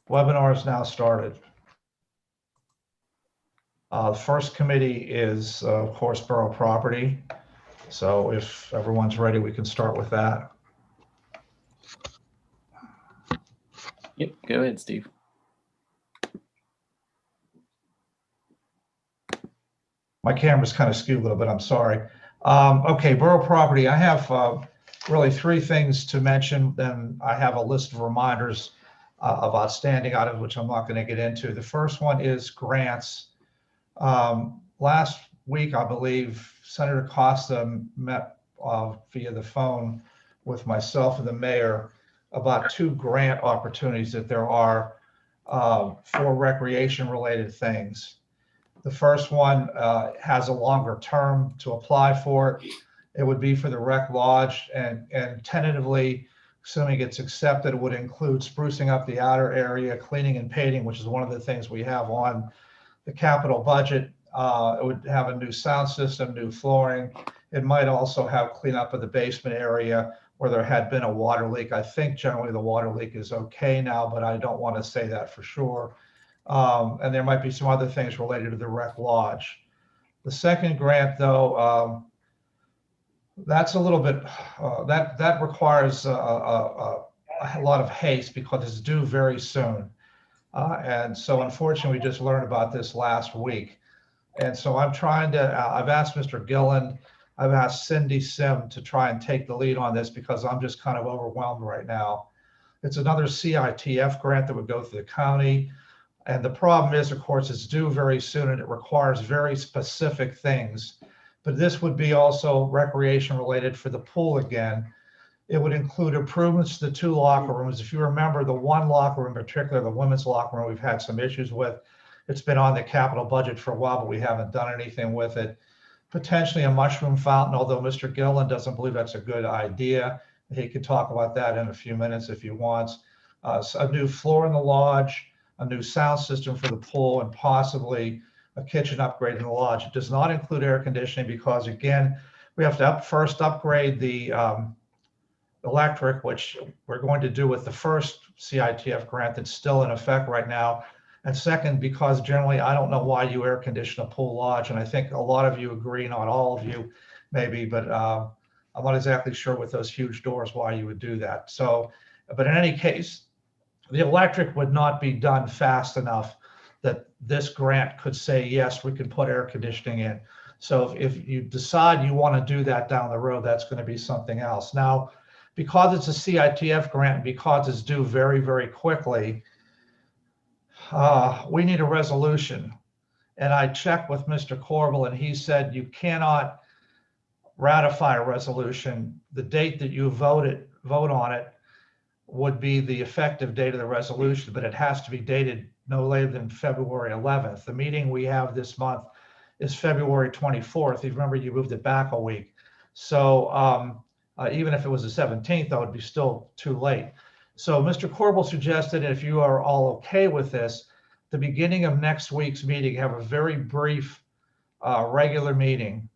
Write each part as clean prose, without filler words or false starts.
Webinar is now started. The first committee is, of course, borough property. So if everyone's ready, we can start with that. Yep, go ahead, Steve. My camera's kind of skewed a little bit, I'm sorry. Okay, borough property. I have really three things to mention. Then I have a list of reminders of outstanding items, which I'm not going to get into. The first one is grants. Last week, I believe, Senator Costa met via the phone with myself and the mayor about two grant opportunities that there are for recreation-related things. The first one has a longer term to apply for it. It would be for the Rec Lodge, and tentatively, assuming it's accepted, it would include sprucing up the outer area, cleaning and painting, which is one of the things we have on the capital budget. It would have a new sound system, new flooring. It might also have cleanup of the basement area where there had been a water leak. I think generally the water leak is okay now, but I don't want to say that for sure. And there might be some other things related to the Rec Lodge. The second grant, though, that's a little bit, that requires a lot of haste because it's due very soon. And so unfortunately, we just learned about this last week. And so I'm trying to, I've asked Mr. Gilland, I've asked Cindy Sim to try and take the lead on this because I'm just kind of overwhelmed right now. It's another CITF grant that would go through the county. And the problem is, of course, it's due very soon and it requires very specific things. But this would be also recreation related for the pool again. It would include improvements to the two locker rooms. If you remember, the one locker room in particular, the women's locker room, we've had some issues with. It's been on the capital budget for a while, but we haven't done anything with it. Potentially a mushroom fountain, although Mr. Gilland doesn't believe that's a good idea. He can talk about that in a few minutes if he wants. So a new floor in the lodge, a new sound system for the pool, and possibly a kitchen upgrade in the lodge. It does not include air conditioning because, again, we have to first upgrade the electric, which we're going to do with the first CITF grant that's still in effect right now. And second, because generally I don't know why you air condition a pool lodge, and I think a lot of you agree, not all of you maybe, but I'm not exactly sure with those huge doors why you would do that. So, but in any case, the electric would not be done fast enough that this grant could say, yes, we can put air conditioning in. So if you decide you want to do that down the road, that's going to be something else. Now, because it's a CITF grant, and because it's due very, very quickly, we need a resolution. And I checked with Mr. Corbel, and he said you cannot ratify a resolution. The date that you vote on it would be the effective date of the resolution, but it has to be dated no later than February 11th. The meeting we have this month is February 24th. You remember you moved it back a week. So even if it was the 17th, that would be still too late. So Mr. Corbel suggested, if you are all okay with this, the beginning of next week's meeting, have a very brief regular meeting,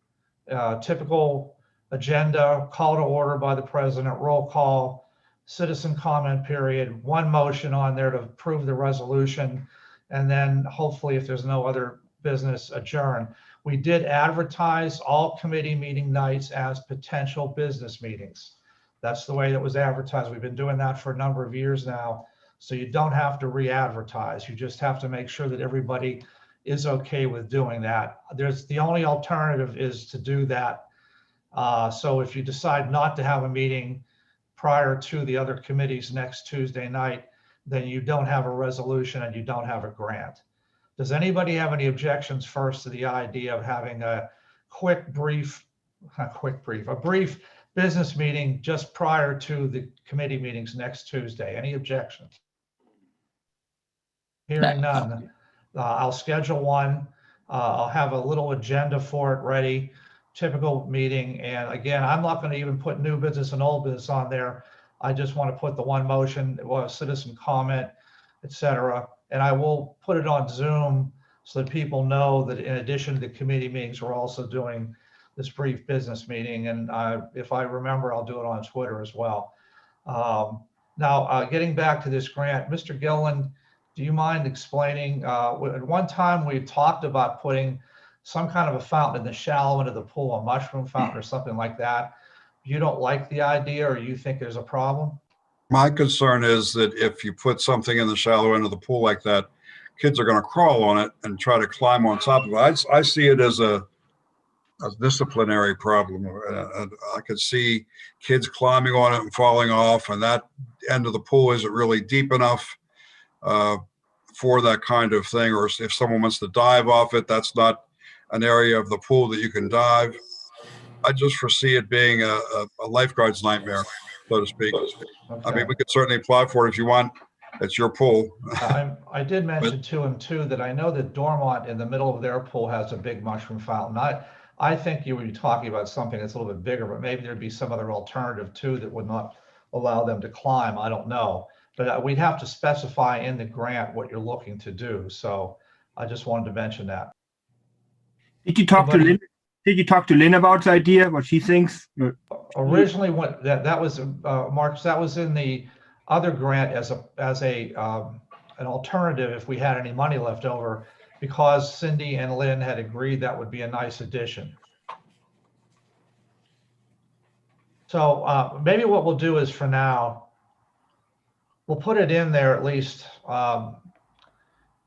typical agenda, call to order by the president, roll call, citizen comment period, one motion on there to approve the resolution, and then hopefully if there's no other business, adjourn. We did advertise all committee meeting nights as potential business meetings. That's the way that was advertised. We've been doing that for a number of years now. So you don't have to re-advertise. You just have to make sure that everybody is okay with doing that. The only alternative is to do that. So if you decide not to have a meeting prior to the other committees next Tuesday night, then you don't have a resolution and you don't have a grant. Does anybody have any objections first to the idea of having a brief business meeting just prior to the committee meetings next Tuesday? Any objections? Hearing none, I'll schedule one. I'll have a little agenda for it ready, typical meeting. And again, I'm not going to even put new business and old business on there. I just want to put the one motion, citizen comment, etc. And I will put it on Zoom so that people know that in addition to the committee meetings, we're also doing this brief business meeting. And if I remember, I'll do it on Twitter as well. Now, getting back to this grant, Mr. Gilland do you mind explaining, at one time we talked about putting some kind of a fountain in the shallow end of the pool, a mushroom fountain or something like that. You don't like the idea, or you think there's a problem? My concern is that if you put something in the shallow end of the pool like that, kids are going to crawl on it and try to climb on top of it. I see it as a disciplinary problem. I could see kids climbing on it and falling off, and that end of the pool isn't really deep enough for that kind of thing. Or if someone wants to dive off it, that's not an area of the pool that you can dive. I just foresee it being a lifeguard's nightmare, so to speak. I mean, Okay. we could certainly apply for it if you want. It's your pool. I did mention to him too that I know that Dormont in the middle of their pool has a big mushroom fountain. I think you would be talking about something that's a little bit bigger, but maybe there'd be some other alternative too that would not allow them to climb. I don't know. But we'd have to specify in the grant what you're looking to do. So I just wanted to mention that. Did you talk to Anybody- Lynn? Did you talk to Lynn about the idea, what she thinks? Originally, what that was, Marcus, that was in the other grant as an alternative if we had any money left over, because Cindy and Lynn had agreed that would be a nice addition. So maybe what we'll do is for now, we'll put it in there at least,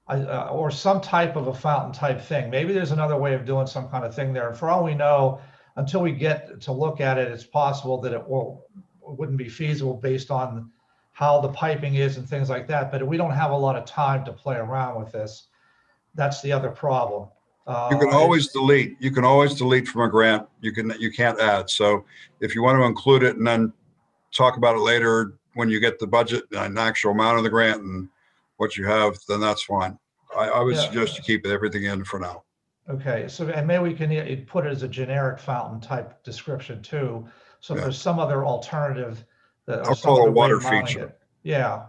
or some type of a fountain type thing. Maybe there's another way of doing some kind of thing there. And for all we know, until we get to look at it, it's possible that it wouldn't be feasible based on how the piping is and things like that. But we don't have a lot of time to play around with this. That's the other problem. You can always delete. You can always delete from a grant. You can't add. So if you want to include it and then talk about it later when you get the budget and actual amount of the grant and what you have, then that's fine. I would suggest you keep everything in for now. Okay, so and maybe we can put it as a generic fountain type description too. So if there's some other alternative that I'll call it a water feature. Yeah,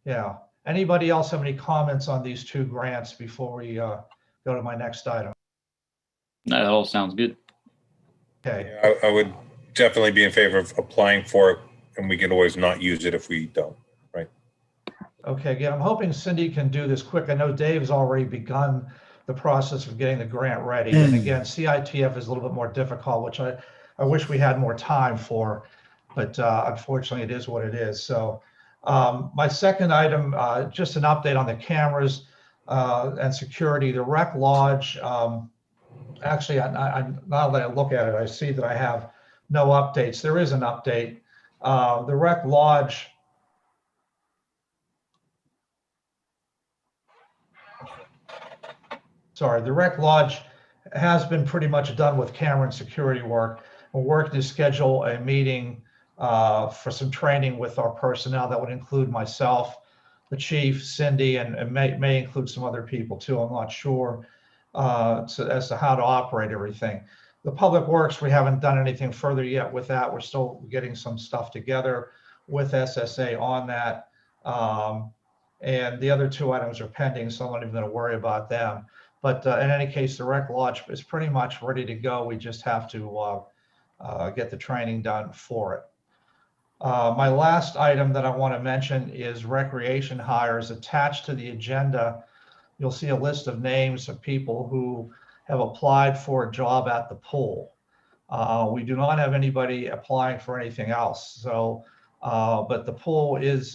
yeah. Anybody else have any comments on these two grants before we go to my next item? That all sounds good. Okay. I would definitely be in favor of applying for it, and we can always not use it if we don't, right? Okay, again, I'm hoping Cindy can do this quick. I know Dave's already begun the process of getting the grant ready. And again, CITF is a little bit more difficult, which I wish we had more time for, but unfortunately it is what it is. So my second item, just an update on the cameras and security. The Rec Lodge, actually, now that I look at it, I see that I have no updates. There is an update. The Rec Lodge, the Rec Lodge has been pretty much done with camera and security work. We're working to schedule a meeting for some training with our personnel that would include myself, the chief, Cindy, and may include some other people too. I'm not sure as to how to operate everything. The Public Works, we haven't done anything further yet with that. We're still getting some stuff together with SSA on that. And the other two items are pending, so I'm not even going to worry about them. But in any case, the Rec Lodge is pretty much ready to go. We just have to get the training done for it. My last item that I want to mention is recreation hires. Attached to the agenda, you'll see a list of names of people who have applied for a job at the pool. We do not have anybody applying for anything else. So, but the pool is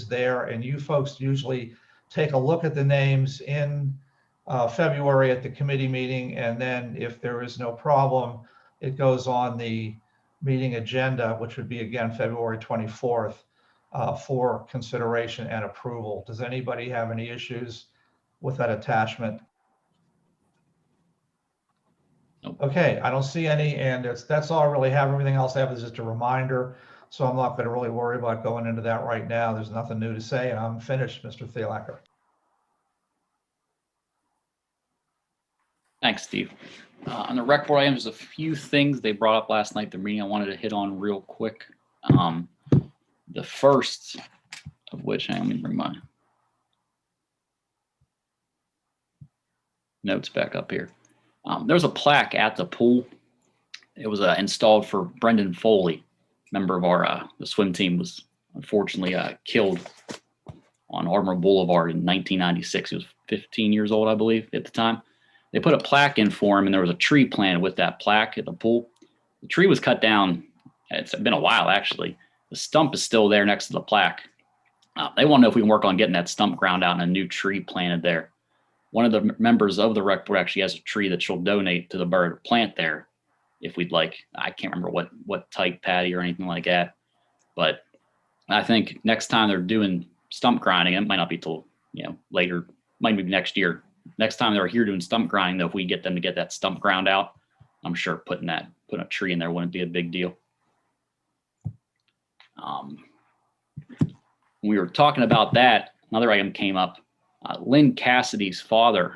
there, and you folks usually take a look at the names in February at the committee meeting, and then if there is no problem, it goes on the meeting agenda, which would be again February 24th for consideration and approval. Does anybody have any issues with that attachment? Nope. Okay, I don't see any, and that's all I really have. Everything else I have is just a reminder, so I'm not going to really worry about going into that right now. There's nothing new to say, and I'm finished, Mr. Thielacker. Thanks, Steve. On the rec board items, there's a few things they brought up last night at the meeting I wanted to hit on real quick. The first of which, let me bring my notes back up here. There's a plaque at the pool. It was installed for Brendan Foley, member of our the swim team, was unfortunately killed on Armour Boulevard in 1996. He was 15 years old, I believe, at the time. They put a plaque in for him, and there was a tree planted with that plaque at the pool. The tree was cut down. It's been a while, actually. The stump is still there next to the plaque. They want to know if we can work on getting that stump ground out and a new tree planted there. One of the members of the rec board actually has a tree that she'll donate to the borough to plant there if we'd like. I can't remember what type, Patty, or anything like that. But I think next time they're doing stump grinding, it might not be till later, might be next year. Next time they're here doing stump grinding, though, if we get them to get that stump ground out, I'm sure putting a tree in there wouldn't be a big deal. We were talking about that. Another item came up. Lynn Cassidy's father.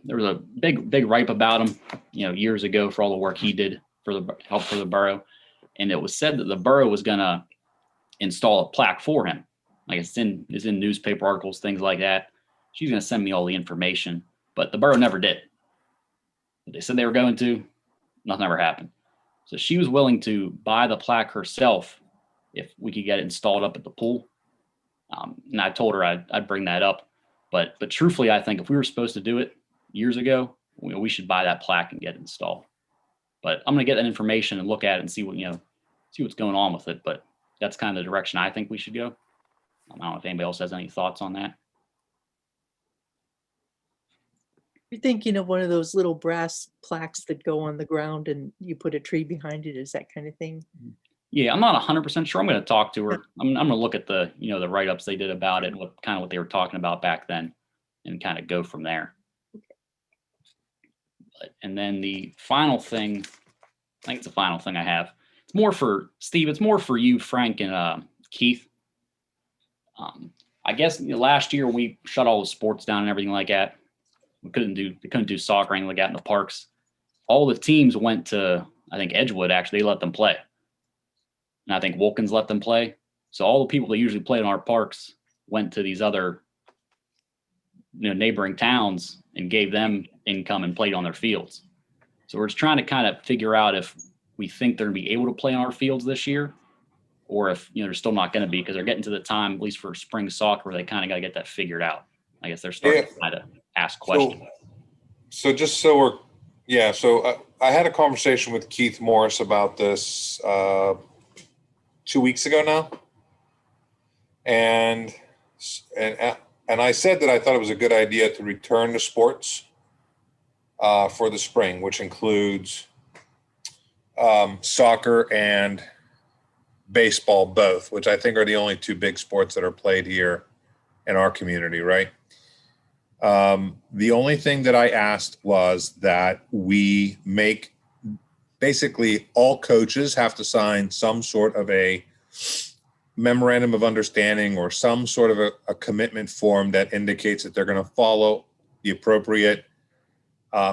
There was a big ripe about him, years ago for all the work he did for the help for the borough, and it was said that the borough was going to install a plaque for him. Like it's in newspaper articles, things like that. She's going to send me all the information, but the borough never did. They said they were going to. Nothing ever happened. So she was willing to buy the plaque herself if we could get it installed up at the pool. And I told her I'd bring that up. But truthfully, I think if we were supposed to do it years ago, we should buy that plaque and get it installed. But I'm going to get that information and look at it and see what's going on with it. But that's kind of the direction I think we should go. I don't know if anybody else has any thoughts on that. You're thinking of one of those little brass plaques that go on the ground and you put a tree behind it. Is that kind of thing? Yeah, I'm not 100% sure. I'm going to talk to her. I'm going to look at the write-ups they did about it and what they were talking about back then and kind of go from there. And then the final thing, I think it's the final thing I have. It's more for Steve. It's more for you, Frank, and Keith. I guess last year we shut all the sports down and everything like that. They couldn't do soccer or anything like that in the parks. All the teams went to, I think Edgewood, actually, they let them play. And I think Wilkins let them play. So all the people that usually played in our parks went to these other neighboring towns and gave them income and played on their fields. So we're just trying to kind of figure out if we think they're going to be able to play on our fields this year, or if they're still not going to be, because they're getting to the time, at least for spring soccer, where they kind of got to get that figured out. I guess they're starting to kind of ask questions. So I had a conversation with Keith Morris about this 2 weeks ago now, and I said that I thought it was a good idea to return to sports for the spring, which includes soccer and baseball both, which I think are the only two big sports that are played here in our community, right? The only thing that I asked was that we make basically all coaches have to sign some sort of a memorandum of understanding or some sort of a commitment form that indicates that they're going to follow the appropriate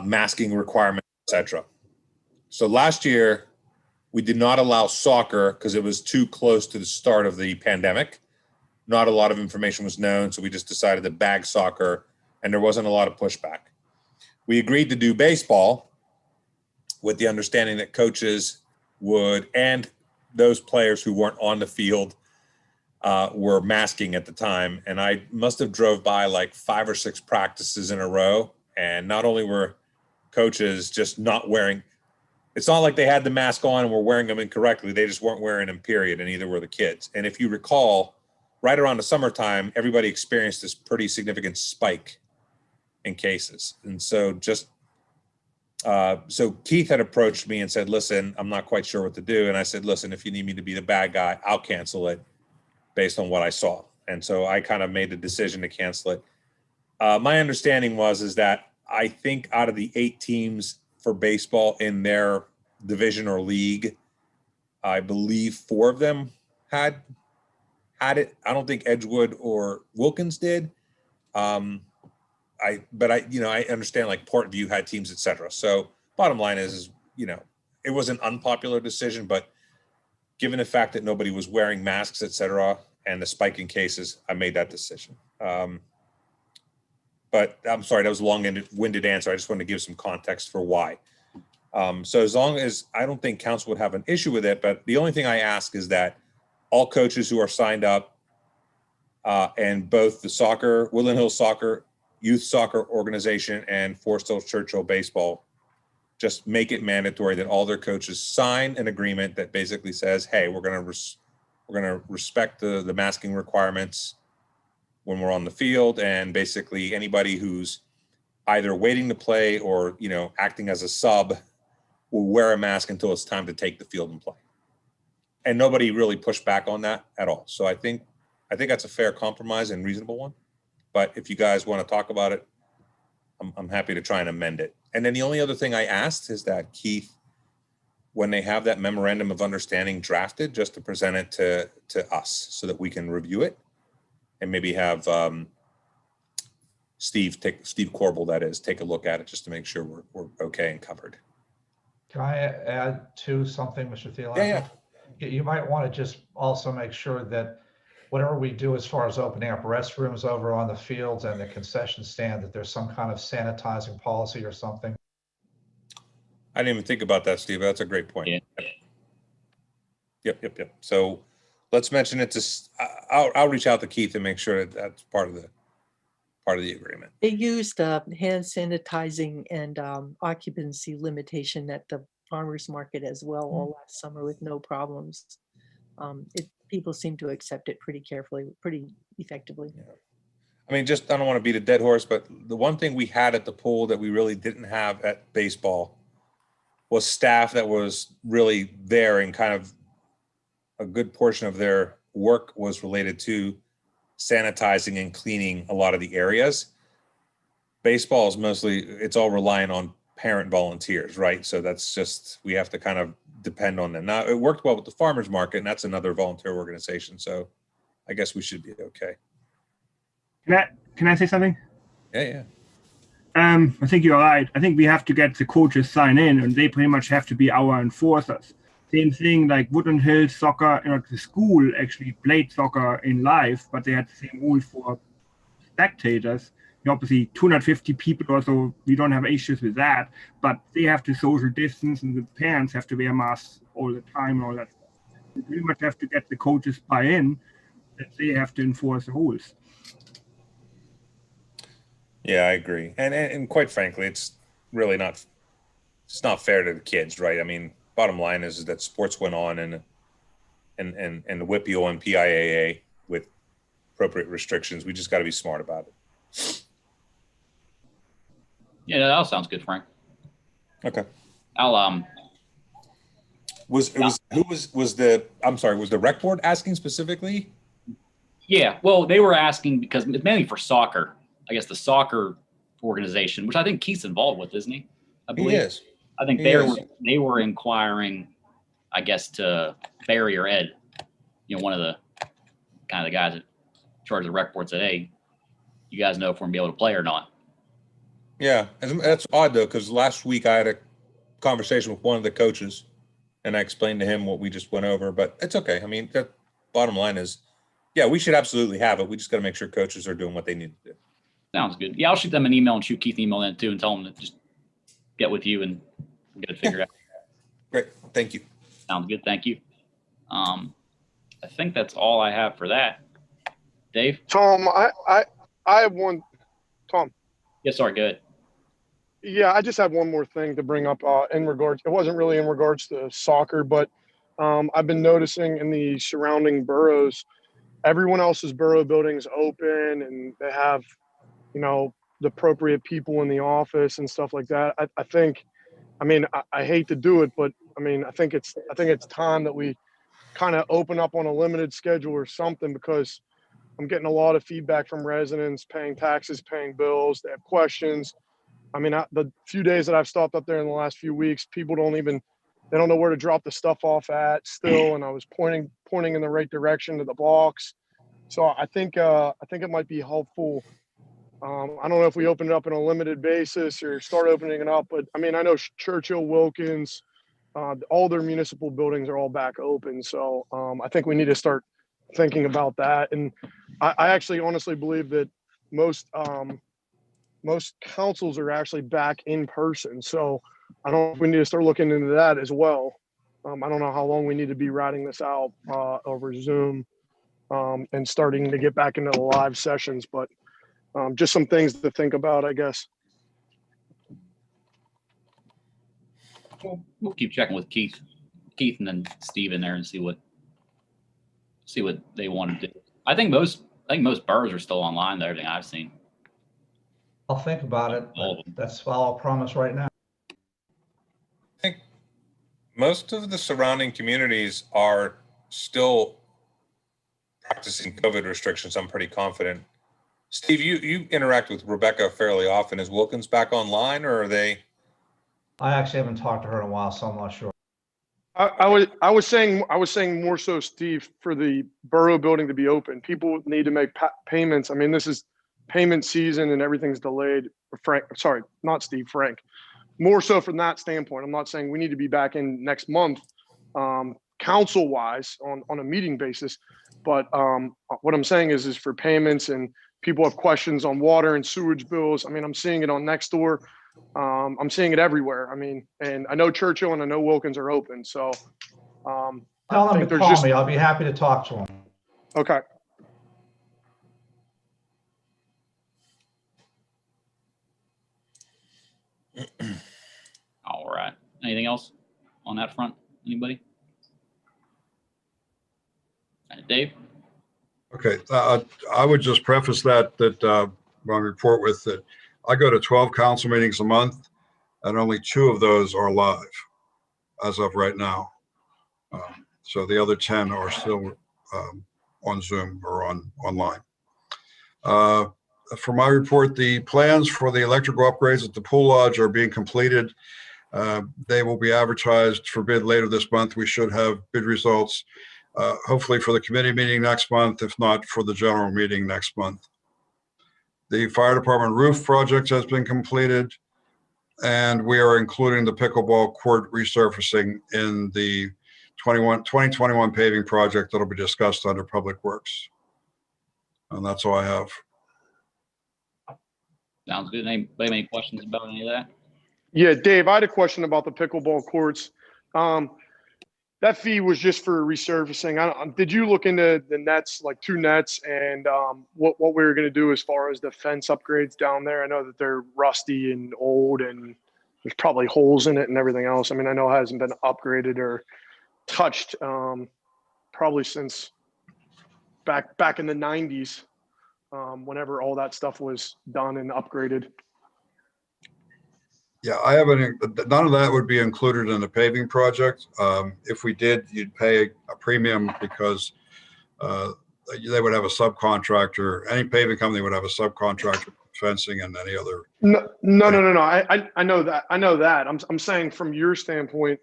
masking requirements, etc. So last year, we did not allow soccer because it was too close to the start of the pandemic. Not a lot of information was known, so we just decided to bag soccer, and there wasn't a lot of pushback. We agreed to do baseball with the understanding that coaches would, and those players who weren't on the field were masking at the time. And I must have drove by like 5 or 6 practices in a row, and not only were coaches just not wearing, it's not like they had the mask on and were wearing them incorrectly. They just weren't wearing them, period, and neither were the kids. And if you recall, right around the summertime, everybody experienced this pretty significant spike in cases. And so so Keith had approached me and said, listen, I'm not quite sure what to do. And I said, listen, if you need me to be the bad guy, I'll cancel it based on what I saw. And so I kind of made the decision to cancel it. My understanding is that I think out of the 8 teams for baseball in their division or league, I believe 4 of them had it. I don't think Edgewood or Wilkins did. I understand like Portview had teams, et cetera. So bottom line is, it was an unpopular decision, but given the fact that nobody was wearing masks, et cetera, and the spike in cases, I made that decision. But I'm sorry, that was a long-winded answer. I just wanted to give some context for why. So as long as I don't think council would have an issue with it, but the only thing I ask is that all coaches who are signed up And both the Woodland Hills Soccer, Youth Soccer Organization, and Forest Hills Churchill Baseball just make it mandatory that all their coaches sign an agreement that basically says, hey, we're going to respect the masking requirements when we're on the field, and basically anybody who's either waiting to play or, acting as a sub will wear a mask until it's time to take the field and play. And nobody really pushed back on that at all. So I think that's a fair compromise and reasonable one. But if you guys want to talk about it, I'm happy to try and amend it. And then the only other thing I asked is that Keith, when they have that memorandum of understanding drafted, just to present it to us so that we can review it, and maybe have Steve Corbel, that is, take a look at it just to make sure we're okay and covered. Can I add to something, Mr. Thielen? Yeah. You might want to just also make sure that whatever we do as far as opening up restrooms over on the fields and the concession stand, that there's some kind of sanitizing policy or something. I didn't even think about that, Steve. That's a great point. Yeah. Yep. So let's mention it to, I'll reach out to Keith and make sure that that's part of the agreement. They used hand sanitizing and occupancy limitation at the farmers market as well all last summer with no problems. People seem to accept it pretty carefully, pretty effectively. Yeah. I mean, I don't want to beat a dead horse, but the one thing we had at the pool that we really didn't have at baseball was staff that was really there, and kind of a good portion of their work was related to sanitizing and cleaning a lot of the areas. Baseball is it's all reliant on parent volunteers, right? So that's just, we have to kind of depend on them. Now, it worked well with the farmers market, and that's another volunteer organization. So I guess we should be okay. Can I say something? Yeah. I think you're right. I think we have to get the coaches sign in, and they pretty much have to be our enforcers. Same thing like Woodland Hills Soccer, the school actually played soccer in live, but they had the same rule for spectators. Obviously 250 people or so, we don't have issues with that, but they have to social distance, and the parents have to wear masks all the time and all that stuff. We pretty much have to get the coaches buy in that they have to enforce the rules. Yeah, I agree. And quite frankly, it's really not fair to the kids, right? I mean, bottom line is that sports went on and the WIPIO and PIAA with appropriate restrictions. We just got to be smart about it. Yeah, that all sounds good, Frank. Okay. I'll Was the rec board asking specifically? Yeah, well, they were asking because it's mainly for soccer. I guess the soccer organization, which I think Keith's involved with, isn't he? I believe. He is. I think He they is. were inquiring, I guess, to Barry or Ed, one of the kind of the guys in charge of the rec board, said, "Hey, you guys know if we're gonna be able to play or not." Yeah, that's odd though, because last week I had a conversation with one of the coaches, and I explained to him what we just went over. But it's okay. I mean, the bottom line is, yeah, we should absolutely have it. We just got to make sure coaches are doing what they need to do. Sounds good. Yeah, I'll shoot them an email and shoot Keith an email then too, and tell them to just get with you and get it figured out. Great, thank you. Sounds good. Thank you. I think that's all I have for that. Dave? Tom, I have one. Tom. Yes, sorry. Good. Yeah, I just had one more thing to bring up in regards. It wasn't really in regards to soccer, but I've been noticing in the surrounding boroughs, everyone else's borough buildings open, and they have, the appropriate people in the office and stuff like that. I think, I hate to do it, but I think it's time that we kind of open up on a limited schedule or something, because I'm getting a lot of feedback from residents paying taxes, paying bills. They have questions. The few days that I've stopped up there in the last few weeks, people they don't know where to drop the stuff off at still. And I was pointing in the right direction to the box. So I think it might be helpful. I don't know if we open it up on a limited basis or start opening it up, but I know Churchill, Wilkins, all their municipal buildings are all back open. So I think we need to start thinking about that. And I actually honestly believe that most councils are actually back in person. So I don't know if we need to start looking into that as well. I don't know how long we need to be writing this out over Zoom. and starting to get back into the live sessions. But just some things to think about, I guess. We'll keep checking with Keith and then Steve in there and see what they want to do. I think most boroughs are still online though, everything I've seen. I'll think about it. All of them. That's all I'll promise right now. I think most of the surrounding communities are still practicing COVID restrictions. I'm pretty confident. Steve, you interact with Rebecca fairly often. Is Wilkins back online, or are they? I actually haven't talked to her in a while, so I'm not sure. I was saying more so, Steve, for the borough building to be open. People need to make payments. I mean, this is payment season and everything's delayed. Frank, sorry, not Steve, Frank. More so from that standpoint. I'm not saying we need to be back in next month, council wise on a meeting basis. But what I'm saying is for payments, and people have questions on water and sewage bills. I mean, I'm seeing it on Nextdoor. I'm seeing it everywhere. I mean, and I know Churchill and I know Wilkins are open. So Tell I them think to there's call just- me. I'll be happy to talk to them. okay. All right. Anything else on that front? Anybody? Dave? Okay, I would just preface that my report with that I go to 12 council meetings a month, and only 2 of those are live as of right now. So the other 10 are still on Zoom or online. For my report, the plans for the electrical upgrades at the pool lodge are being completed. They will be advertised for bid later this month. We should have bid results hopefully for the committee meeting next month, if not for the general meeting next month. The fire department roof project has been completed, and we are including the pickleball court resurfacing in the 2021 paving project that'll be discussed under Public Works. And that's all I have. Sounds good. Anybody have any questions about any of that? Yeah, Dave, I had a question about the pickleball courts. That fee was just for resurfacing. Did you look into the nets, like 2 nets, and what we were going to do as far as the fence upgrades down there? I know that they're rusty and old, and there's probably holes in it and everything else. I mean, I know it hasn't been upgraded or touched probably since back in the 90s, whenever all that stuff was done and upgraded. Yeah, I haven't, none of that would be included in the paving project. If we did, you'd pay a premium because they would have a subcontractor. Any paving company would have a subcontractor fencing and any other. No. I know that. I'm saying from your standpoint,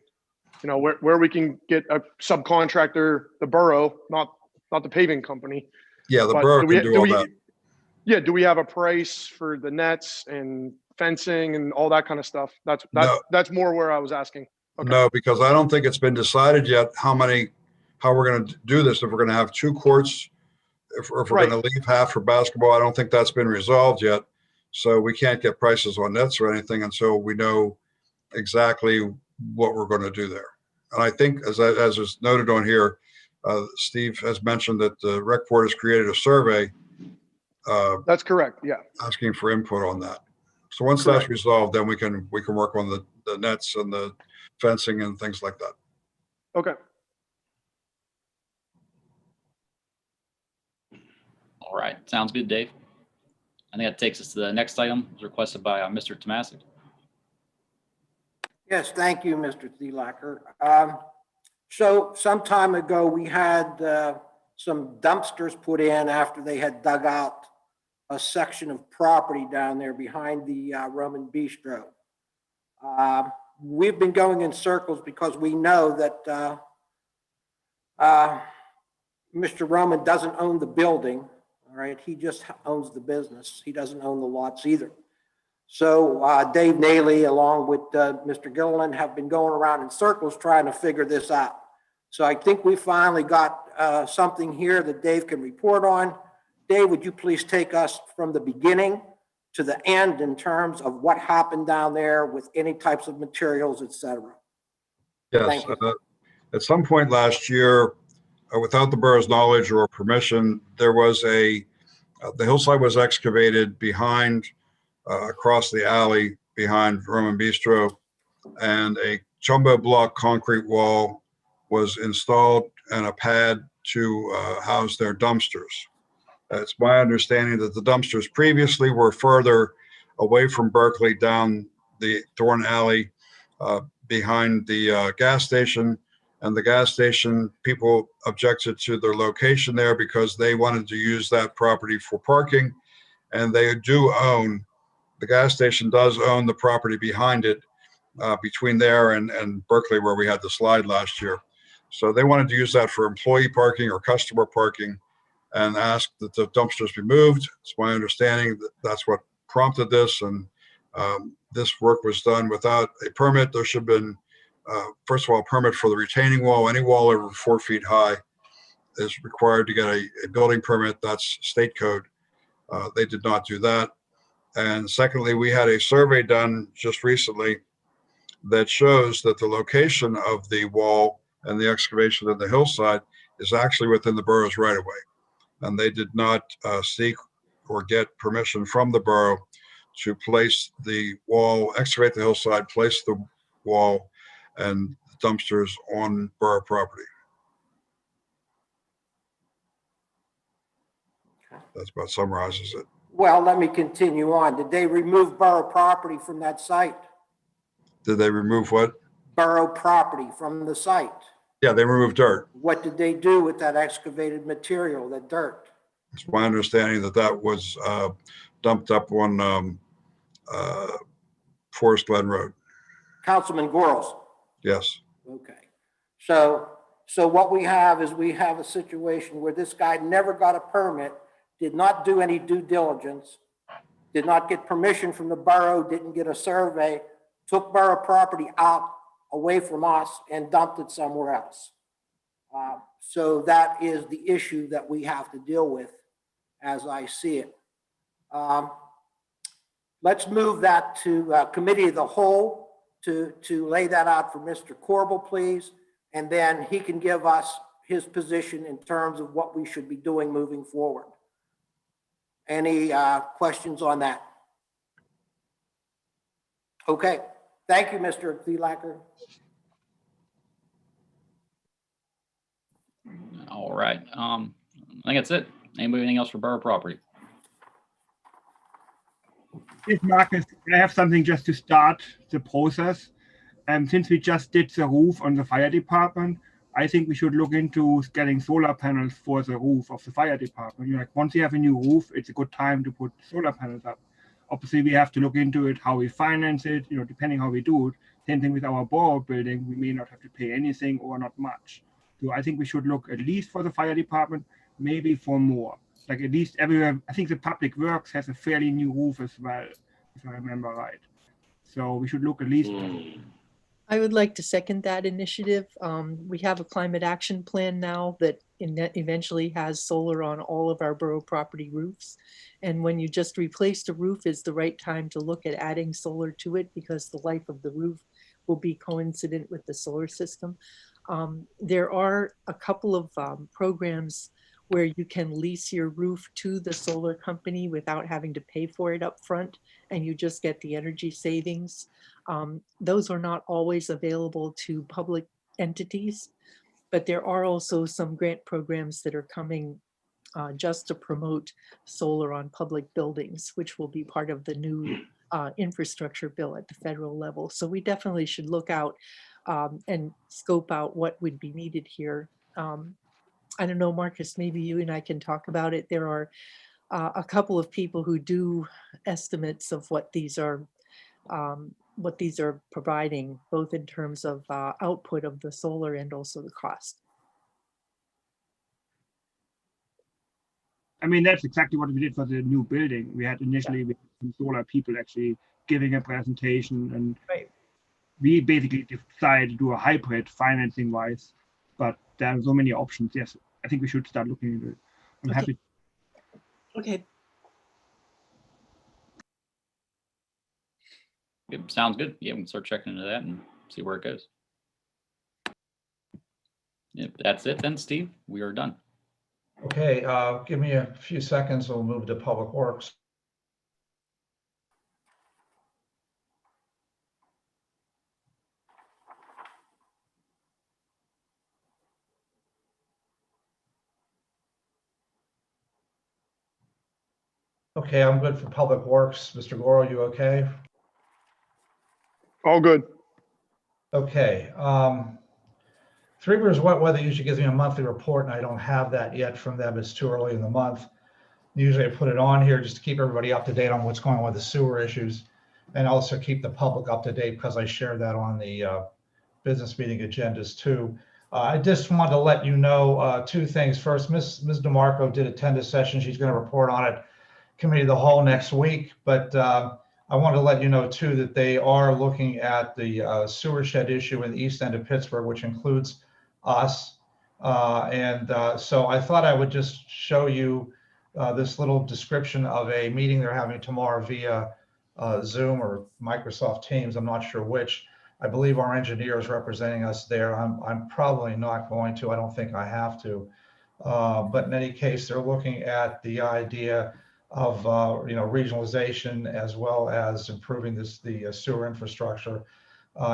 you know, where we can get a subcontractor, the borough, not the paving company. Yeah, the But borough can do all that. Yeah, do we have a price for the nets and fencing and all that kind of stuff? That's more where I was asking. Okay. No, because I don't think it's been decided yet how we're going to do this. If we're going to have 2 courts, if we're Right. going to leave half for basketball, I don't think that's been resolved yet. So we can't get prices on nets or anything until we know exactly what we're going to do there. And I think, as is noted on here, Steve has mentioned that the rec board has created a survey. That's correct. Yeah. Asking for input on that. So once Correct. that's resolved, then we can work on the nets and the fencing and things like that. Okay. All right. Sounds good, Dave. I think that takes us to the next item, as requested by Mr. Tomasic. Yes, thank you, Mr. Thielacker. So some time ago, we had some dumpsters put in after they had dug out a section of property down there behind the Roman Bistro. We've been going in circles because we know that Mr. Roman doesn't own the building, all right? He just owns the business. He doesn't own the lots either. So Dave Naley, along with Mr. Gilliland, have been going around in circles trying to figure this out. So I think we finally got something here that Dave can report on. Dave, would you please take us from the beginning to the end in terms of what happened down there with any types of materials, et cetera? Yes, Thank you. at some point last year, without the borough's knowledge or permission, there was the hillside was excavated behind, across the alley behind Roman Bistro, and a jumbo block concrete wall was installed and a pad to house their dumpsters. It's my understanding that the dumpsters previously were further away from Berkeley down the Thorn Alley behind the gas station. And the gas station people objected to their location there because they wanted to use that property for parking. And they do own, the gas station does own the property behind it, between there and Berkeley, where we had the slide last year. So they wanted to use that for employee parking or customer parking and asked that the dumpsters be moved. It's my understanding that that's what prompted this. And this work was done without a permit. There should have been, first of all, a permit for the retaining wall. Any wall over 4 feet high is required to get a building permit. That's state code. They did not do that. And secondly, we had a survey done just recently that shows that the location of the wall and the excavation of the hillside is actually within the borough's right of way. And they did not seek or get permission from the borough to place the wall, excavate the hillside, place the wall and dumpsters on borough property. That's about summarizes it. Well, let me continue on. Did they remove borough property from that site? Did they remove what? Borough property from the site. Yeah, they removed dirt. What did they do with that excavated material, that dirt? It's my understanding that that was dumped up on Forest Glen Road. Councilman Gorels. Yes. Okay. So what we have is we have a situation where this guy never got a permit, did not do any due diligence, did not get permission from the borough, didn't get a survey, took borough property out away from us and dumped it somewhere else. So that is the issue that we have to deal with as I see it. Let's move that to committee of the whole to lay that out for Mr. Corbel, please. And then he can give us his position in terms of what we should be doing moving forward. Any questions on that? Okay. Thank you, Mr. Thielacker. All right. I think that's it. Anybody, anything else for borough property? Yes, Marcus, I have something just to start the process. Since we just did the roof on the fire department, I think we should look into getting solar panels for the roof of the fire department. You know, like once you have a new roof, it's a good time to put solar panels up. Obviously, we have to look into it, how we finance it, you know, depending how we do it. Same thing with our borough building, we may not have to pay anything or not much. So I think we should look at least for the fire department, maybe for more. Like at least everywhere, I think the public works has a fairly new roof as well, if I remember right. So we should look at least. I would like to second that initiative. We have a climate action plan now that eventually has solar on all of our borough property roofs. And when you just replace the roof is the right time to look at adding solar to it because the life of the roof will be coincident with the solar system. There are a couple of programs where you can lease your roof to the solar company without having to pay for it up front, and you just get the energy savings. Those are not always available to public entities, but there are also some grant programs that are coming just to promote solar on public buildings, which will be part of the new infrastructure bill at the federal level. So we definitely should look out and scope out what would be needed here. I don't know, Marcus, maybe you and I can talk about it. There are a couple of people who do estimates of what these are providing, both in terms of output of the solar and also the cost. I mean, that's exactly what we did for the new building. We had initially some solar people actually giving a presentation, and right. We basically decided to do a hybrid financing wise, but there are so many options. Yes, I think we should start looking into it. I'm happy. Okay. Good. Sounds good. Yeah, we can start checking into that and see where it goes. If that's it, then Steve, we are done. Okay, give me a few seconds. We'll move to Public Works. Okay, I'm good for Public Works. Mr. Goro, you okay? All good. Okay. Three Rivers Wet Weather usually gives me a monthly report, and I don't have that yet from them. It's too early in the month. Usually I put it on here just to keep everybody up to date on what's going on with the sewer issues, and also keep the public up to date because I share that on the business meeting agendas too. I just wanted to let you know two things. First, Ms. DeMarco did attend a session. She's going to report on it, Committee of the Whole next week. But I wanted to let you know too that they are looking at the sewer shed issue in the east end of Pittsburgh, which includes us. So I thought I would just show you this little description of a meeting they're having tomorrow via Zoom or Microsoft Teams. I'm not sure which. I believe our engineer is representing us there. I'm probably not going to. I don't think I have to. But in any case, they're looking at the idea of regionalization as well as improving the sewer infrastructure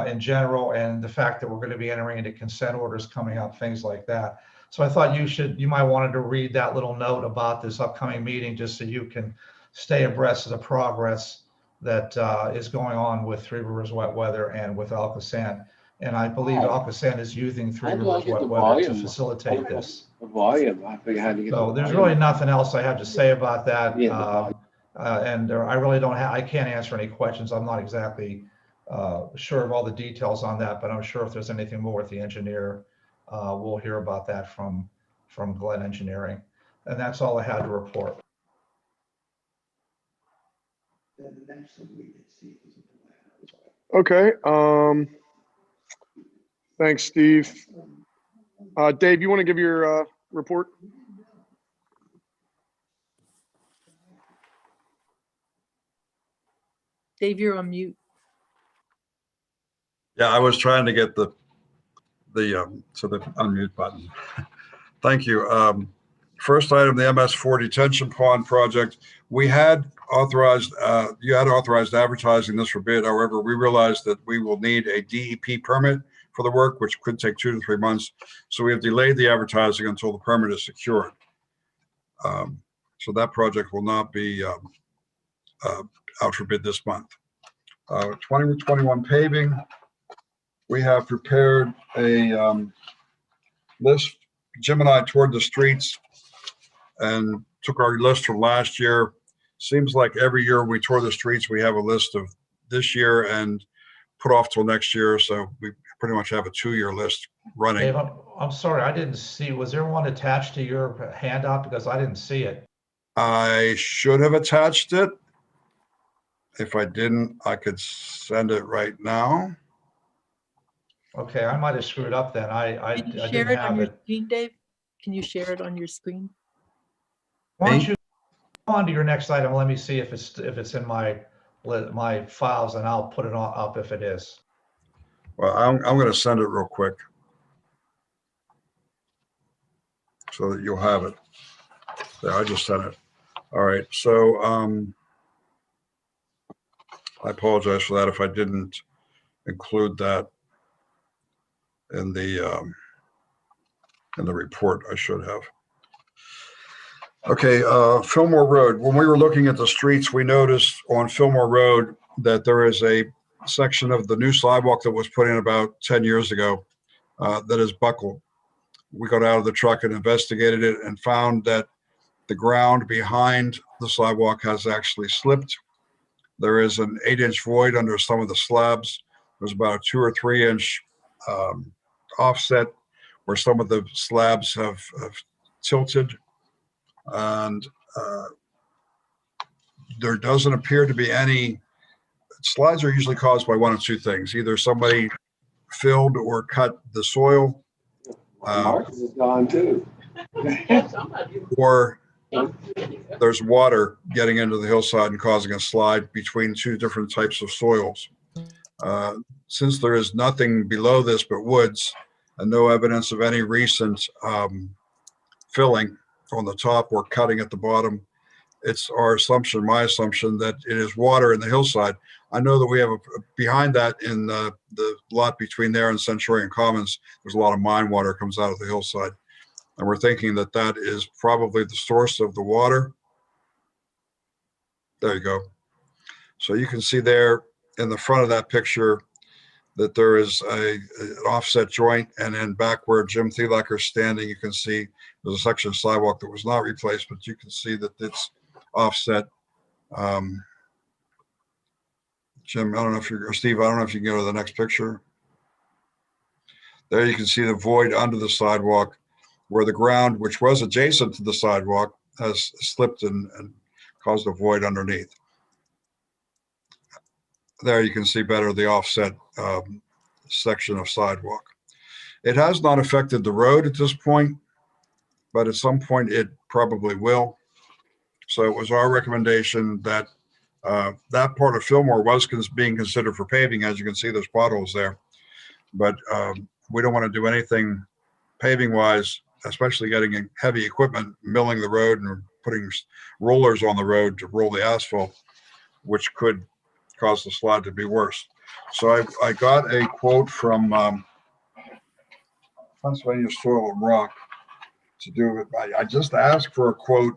in general, and the fact that we're going to be entering into consent orders coming up, things like that. So I thought you might wanted to read that little note about this upcoming meeting just so you can stay abreast of the progress that is going on with Three Rivers Wet Weather and with Alcosan. And I believe Alcosan is using Three Rivers Wet Weather to facilitate this. Volume. I forget how to get. So there's really nothing else I have to say about that. I really don't have, I can't answer any questions. I'm not exactly sure of all the details on that, but I'm sure if there's anything more with the engineer, we'll hear about that from Glenn Engineering. And that's all I had to report. Okay. Thanks, Steve. Dave, you want to give your report? Dave, you're on mute. Yeah, I was trying to get the unmute button. Thank you. First item, the MS4 detention pond project. We had authorized, you had authorized advertising this for bid. However, we realized that we will need a DEP permit for the work, which could take 2 to 3 months. So we have delayed the advertising until the permit is secured. So that project will not be out for bid this month. 2021 paving. We have prepared a list. Jim and I toured the streets and took our list from last year. Seems like every year we tour the streets, we have a list of this year and put off till next year. So we pretty much have a 2-year list running. Dave, I'm sorry, I didn't see, was there one attached to your handout? Because I didn't see it. I should have attached it. If I didn't, I could send it right now. Okay, I might have screwed up then. I Can you share didn't it on have your it. screen, Dave? Can you share it on your screen? Why don't you go on to your next item? Let me see if it's in my files, and I'll put it on up if it is. Well, I'm going to send it real quick so that you'll have it. There, I just sent it. All right. So I apologize for that if I didn't include that in the report. I should have. Okay, Fillmore Road. When we were looking at the streets, we noticed on Fillmore Road that there is a section of the new sidewalk that was put in about 10 years ago that is buckled. We got out of the truck and investigated it and found that the ground behind the sidewalk has actually slipped. There is an 8-inch void under some of the slabs. There's about a 2 or 3 inch offset where some of the slabs have tilted. And there doesn't appear to be any. Slides are usually caused by one of two things. Either somebody filled or cut the soil. Marcus is gone too. Or there's water getting into the hillside and causing a slide between 2 different types of soils. Since there is nothing below this but woods, and no evidence of any recent filling on the top or cutting at the bottom. It's our assumption, my assumption, that it is water in the hillside. I know that we have behind that in the lot between there and Centurion Commons, there's a lot of mine water comes out of the hillside. And we're thinking that that is probably the source of the water. There you go. So you can see there in the front of that picture that there is an offset joint, and then back where Jim Thielacker is standing, you can see there's a section of sidewalk that was not replaced, but you can see that it's offset. Jim, I don't know if you're, Steve, I don't know if you can go to the next picture. There you can see the void under the sidewalk where the ground, which was adjacent to the sidewalk, has slipped and caused a void underneath. There you can see better the offset section of sidewalk. It has not affected the road at this point, but at some point it probably will. So it was our recommendation that that part of Fillmore was being considered for paving. As you can see, there's potholes there, but we don't want to do anything paving wise, especially getting heavy equipment, milling the road and putting rollers on the road to roll the asphalt, which could cause the slide to be worse. So I got a quote from Pennsylvania Soil and Rock to do it. I just asked for a quote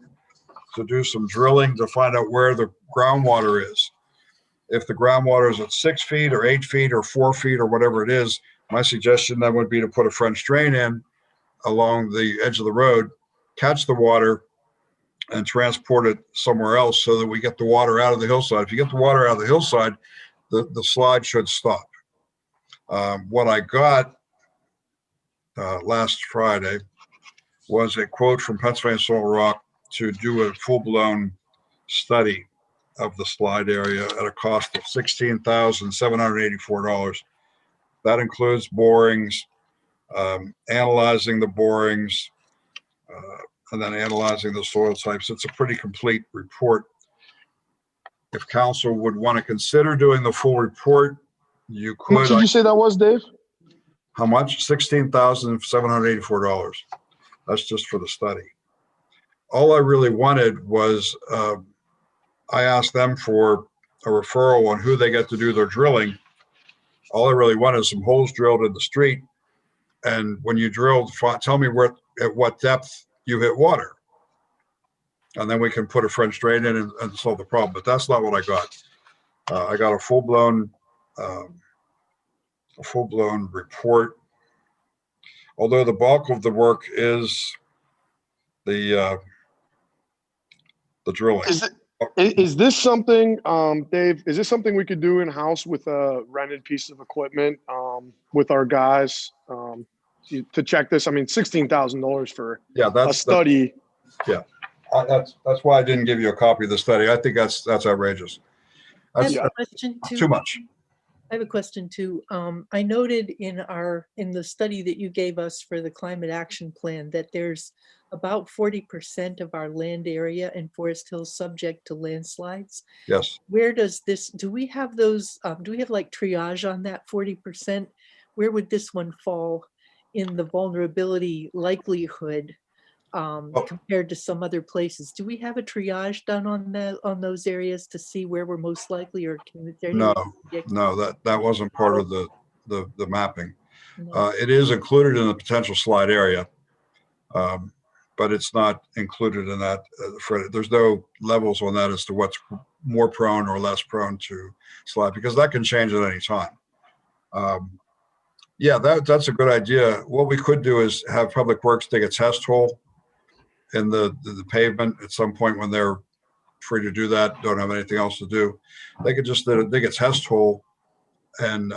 to do some drilling to find out where the groundwater is. If the groundwater is at 6 feet or 8 feet or 4 feet or whatever it is, my suggestion then would be to put a French drain in along the edge of the road, catch the water and transport it somewhere else so that we get the water out of the hillside. If you get the water out of the hillside, the slide should stop. What I got last Friday was a quote from Pennsylvania Soil Rock to do a full-blown study of the slide area at a cost of $16,784. That includes borings, analyzing the borings, and then analyzing the soil types. It's a pretty complete report. If council would want to consider doing the full report, you How much could. did you say that was, Dave? How much? $16,784. That's just for the study. All I really wanted was, I asked them for a referral on who they get to do their drilling. All I really wanted is some holes drilled in the street. And when you drilled, tell me at what depth you hit water. And then we can put a French drain in and solve the problem. But that's not what I got. I got a full-blown report. Although the bulk of the work is the drilling. Is this something, Dave, is this something we could do in-house with a rented piece of equipment with our guys to check this? I mean, $16,000 for a study. That's why I didn't give you a copy of the study. I think that's outrageous. That's I have a question too. too much. I have a question too. I noted in the study that you gave us for the climate action plan that there's about 40% of our land area in Forest Hills subject to landslides. Yes. Where does this, do we have those, do we have like triage on that 40%? Where would this one fall in the vulnerability likelihood compared to some other places? Do we have a triage done on those areas to see where we're most likely, or can there? No, that wasn't part of the mapping. No. It is included in the potential slide area, but it's not included in that. There's no levels on that as to what's more prone or less prone to slide, because that can change at any time. Yeah, that's a good idea. What we could do is have Public Works dig a test hole in the pavement at some point when they're free to do that, don't have anything else to do. They could just dig a test hole and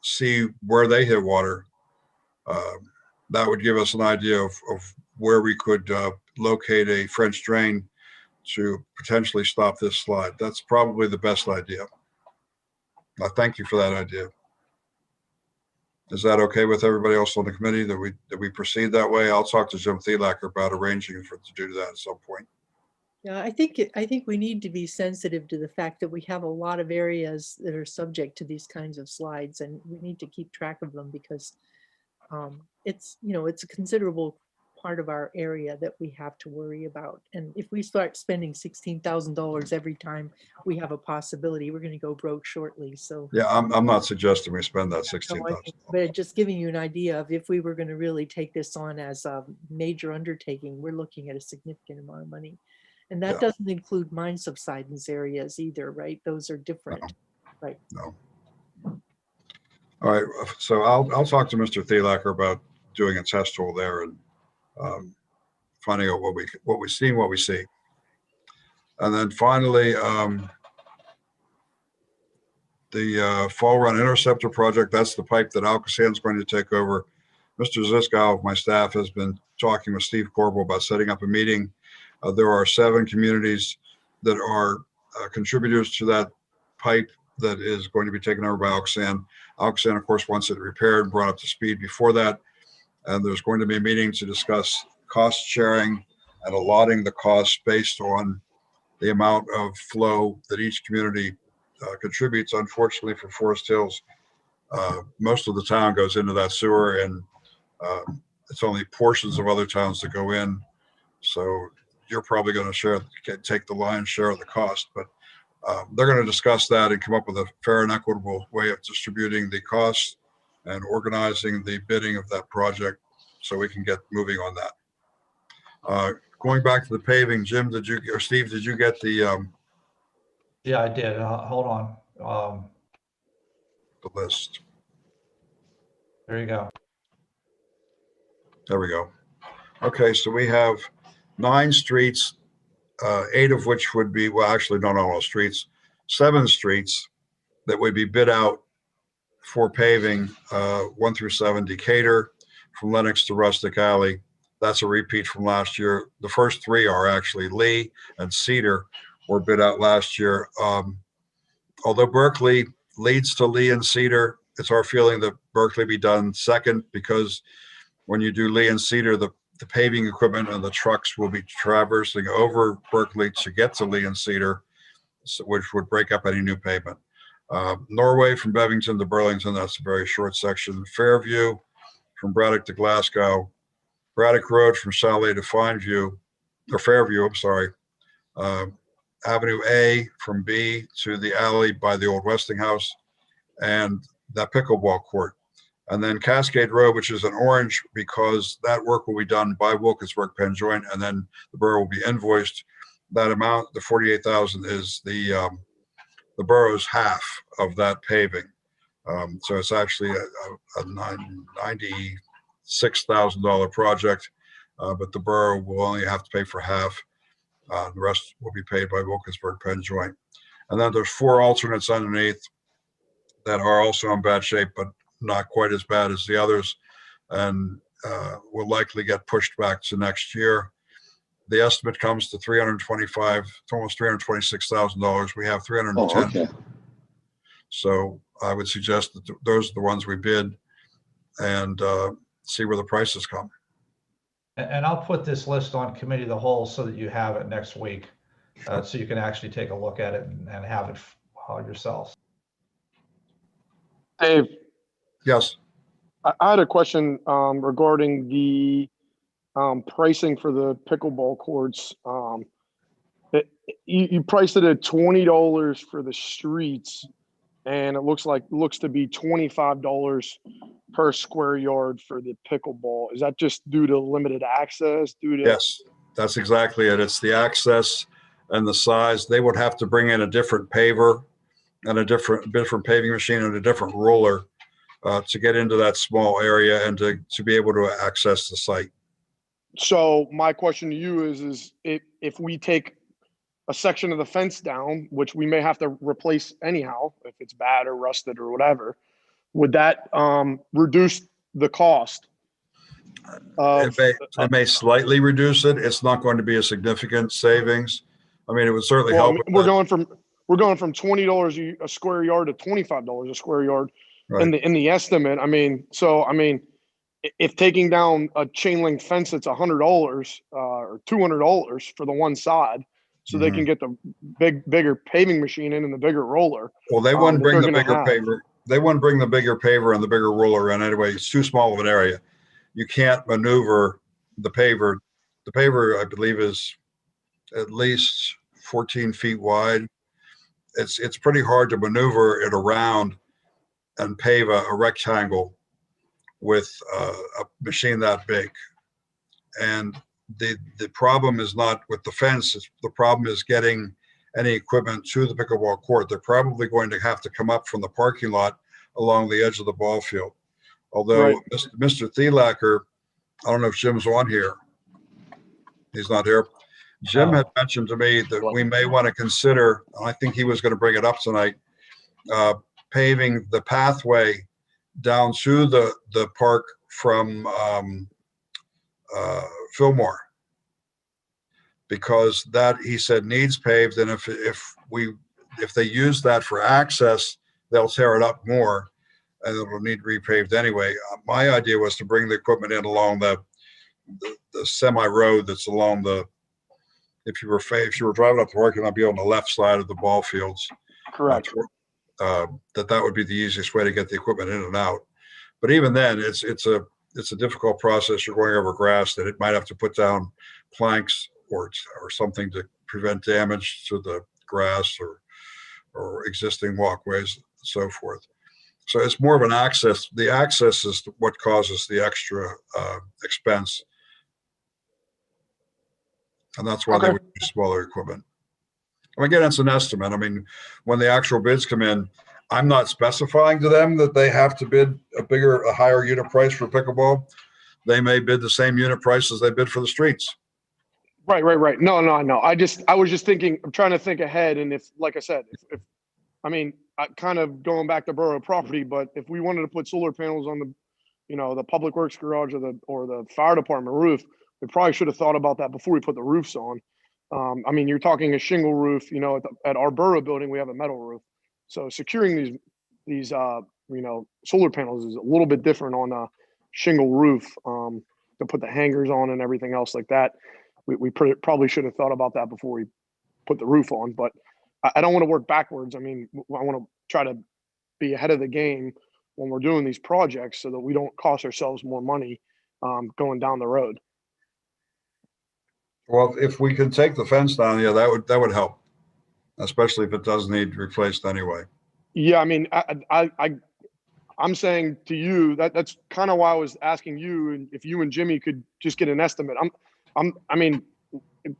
see where they hit water. That would give us an idea of where we could locate a French drain to potentially stop this slide. That's probably the best idea. I thank you for that idea. Is that okay with everybody else on the committee that we proceed that way? I'll talk to Jim Thielacker about arranging to do that at some point. Yeah, I think we need to be sensitive to the fact that we have a lot of areas that are subject to these kinds of slides, and we need to keep track of them because It's, it's a considerable part of our area that we have to worry about. And if we start spending $16,000 every time we have a possibility, we're going to go broke shortly. So Yeah, I'm not suggesting we spend that so 16,000. but just giving you an idea of if we were going to really take this on as a major undertaking, we're looking at a significant amount of money. And that Yeah. doesn't include mine subsidence areas either, right? Those are different. Right. No. All right, so I'll talk to Mr. Thielacker about doing a test hole there and finding out what we see. And then finally, the Fall Run Interceptor project, that's the pipe that Alcosan's going to take over. Mr. Ziskow of my staff has been talking with Steve Corbel about setting up a meeting. There are 7 communities that are contributors to that pipe that is going to be taken over by Alcosan. Alcosan, of course, wants it repaired and brought up to speed before that. And there's going to be a meeting to discuss cost sharing and allotting the costs based on the amount of flow that each community contributes. Unfortunately for Forest Hills, most of the town goes into that sewer, and it's only portions of other towns that go in. So you're probably going to take the lion's share of the cost, but they're going to discuss that and come up with a fair and equitable way of distributing the costs and organizing the bidding of that project so we can get moving on that. Going back to the paving, Jim, Steve, did you get the Yeah, I did. Hold on. the list? There you go. There we go. Okay, so we have 9 streets, 8 of which would be, well, actually, not all streets, 7 streets that would be bid out for paving, 1 through 7, Decatur, from Lennox to Rustic Alley. That's a repeat from last year. The first 3 are actually Lee and Cedar were bid out last year. Although Berkeley leads to Lee and Cedar, it's our feeling that Berkeley be done second, because when you do Lee and Cedar, the paving equipment and the trucks will be traversing over Berkeley to get to Lee and Cedar, which would break up any new pavement. Norway from Bevington to Burlington, that's a very short section. Fairview from Braddock to Glasgow. Braddock Road from Saleh to Fairview, I'm sorry. Avenue A from B to the alley by the old Westinghouse, and that pickleball court. And then Cascade Road, which is in orange, because that work will be done by Wilkinsburg Penn Joint, and then the borough will be invoiced. That amount, the $48,000, is the borough's half of that paving. So it's actually a $96,000 project, but the borough will only have to pay for half. The rest will be paid by Wilkinsburg Penn Joint. And then there's 4 alternates underneath that are also in bad shape, but not quite as bad as the others, and will likely get pushed back to next year. The estimate comes to $325,000 to almost $326,000. We have 310. Oh, okay. So I would suggest that those are the ones we bid, and see where the prices come. And I'll put this list on committee of the whole so that you have it next week, so you can actually take a look at it and have it yourselves. Dave, Yes. I had a question regarding the pricing for the pickleball courts. You priced it at $20 for the streets, and it looks to be $25 per square yard for the pickleball. Is that just due to limited access? Yes, that's exactly it. It's the access and the size. They would have to bring in a different paver and a different paving machine and a different roller to get into that small area and to be able to access the site. So my question to you is if we take a section of the fence down, which we may have to replace anyhow, if it's bad or rusted or whatever, would that reduce the cost? It may slightly reduce it. It's not going to be a significant savings. I mean, it would certainly help. We're going from $20 a square yard to $25 a square yard, right, in the estimate. I mean, if taking down a chain link fence that's $100 or $200 for the one side, so they can get the bigger paving machine in and the bigger roller. Well, they wouldn't bring the bigger paver. they wouldn't bring the bigger paver and the bigger roller in anyway. It's too small of an area. You can't maneuver the paver. The paver, I believe, is at least 14 feet wide. It's pretty hard to maneuver it around and pave a rectangle with a machine that big. And the problem is not with the fence. The problem is getting any equipment to the pickleball court. They're probably going to have to come up from the parking lot along the edge of the ball field. Although Right. Mr. Thielacker, I don't know if Jim's on here. He's not here. Jim had mentioned to me that we may want to consider, I think he was going to bring it up tonight, paving the pathway down through the park from Fillmore, because that, he said, needs paved, and if they use that for access, they'll tear it up more, and it'll need repaved anyway. My idea was to bring the equipment in along the semi road that's along the. If you were driving up the parking lot, be on the left side of the ball fields. Correct. That would be the easiest way to get the equipment in and out. But even then, it's a difficult process. You're going over grass that it might have to put down planks or something to prevent damage to the grass or existing walkways and so forth. So it's more of an access. The access is what causes the extra expense. And that's why they would use smaller equipment. And again, it's an estimate. I mean, when the actual bids come in, I'm not specifying to them that they have to bid a higher unit price for pickleball. They may bid the same unit price as they bid for the streets. Right. No. I was just thinking, I'm trying to think ahead. And if, like I said, if I mean, kind of going back to borough property, but if we wanted to put solar panels on the public works garage or the fire department roof, we probably should have thought about that before we put the roofs on. I mean, you're talking a shingle roof, at our borough building, we have a metal roof. So securing these solar panels is a little bit different on a shingle roof, to put the hangers on and everything else like that. We probably should have thought about that before we put the roof on, but I don't want to work backwards. I mean, I want to try to be ahead of the game when we're doing these projects so that we don't cost ourselves more money going down the road. Well, if we could take the fence down, yeah, that would help, especially if it does need replaced anyway. Yeah, I mean, I'm saying to you that's kind of why I was asking you, and if you and Jimmy could just get an estimate. I mean,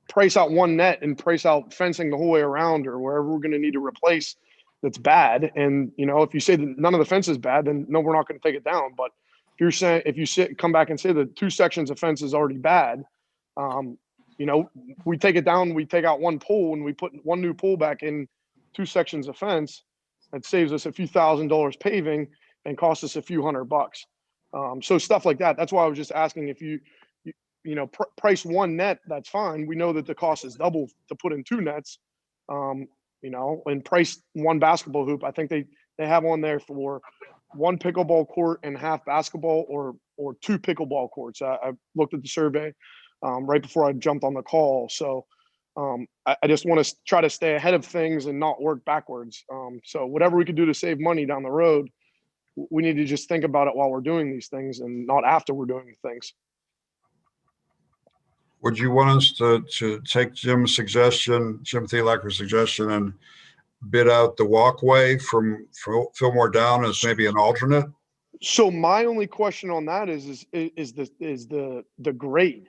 price out one net and price out fencing the whole way around or wherever we're going to need to replace that's bad. And if you say that none of the fence is bad, then no, we're not going to take it down. But if you come back and say that 2 sections of fence is already bad, we take it down, we take out one pole and we put one new pole back in 2 sections of fence. That saves us a few $1,000s paving and costs us a few $100. So stuff like that. That's why I was just asking if you price one net, that's fine. We know that the cost is double to put in 2 nets, and price one basketball hoop. I think they have on there for 1 pickleball court and half basketball or 2 pickleball courts. I looked at the survey right before I jumped on the call. So I just want to try to stay ahead of things and not work backwards. So whatever we could do to save money down the road, we need to just think about it while we're doing these things and not after we're doing things. Would you want us to take Jim Thielacker's suggestion and bid out the walkway from Fillmore down as maybe an alternate? So my only question on that is the grade.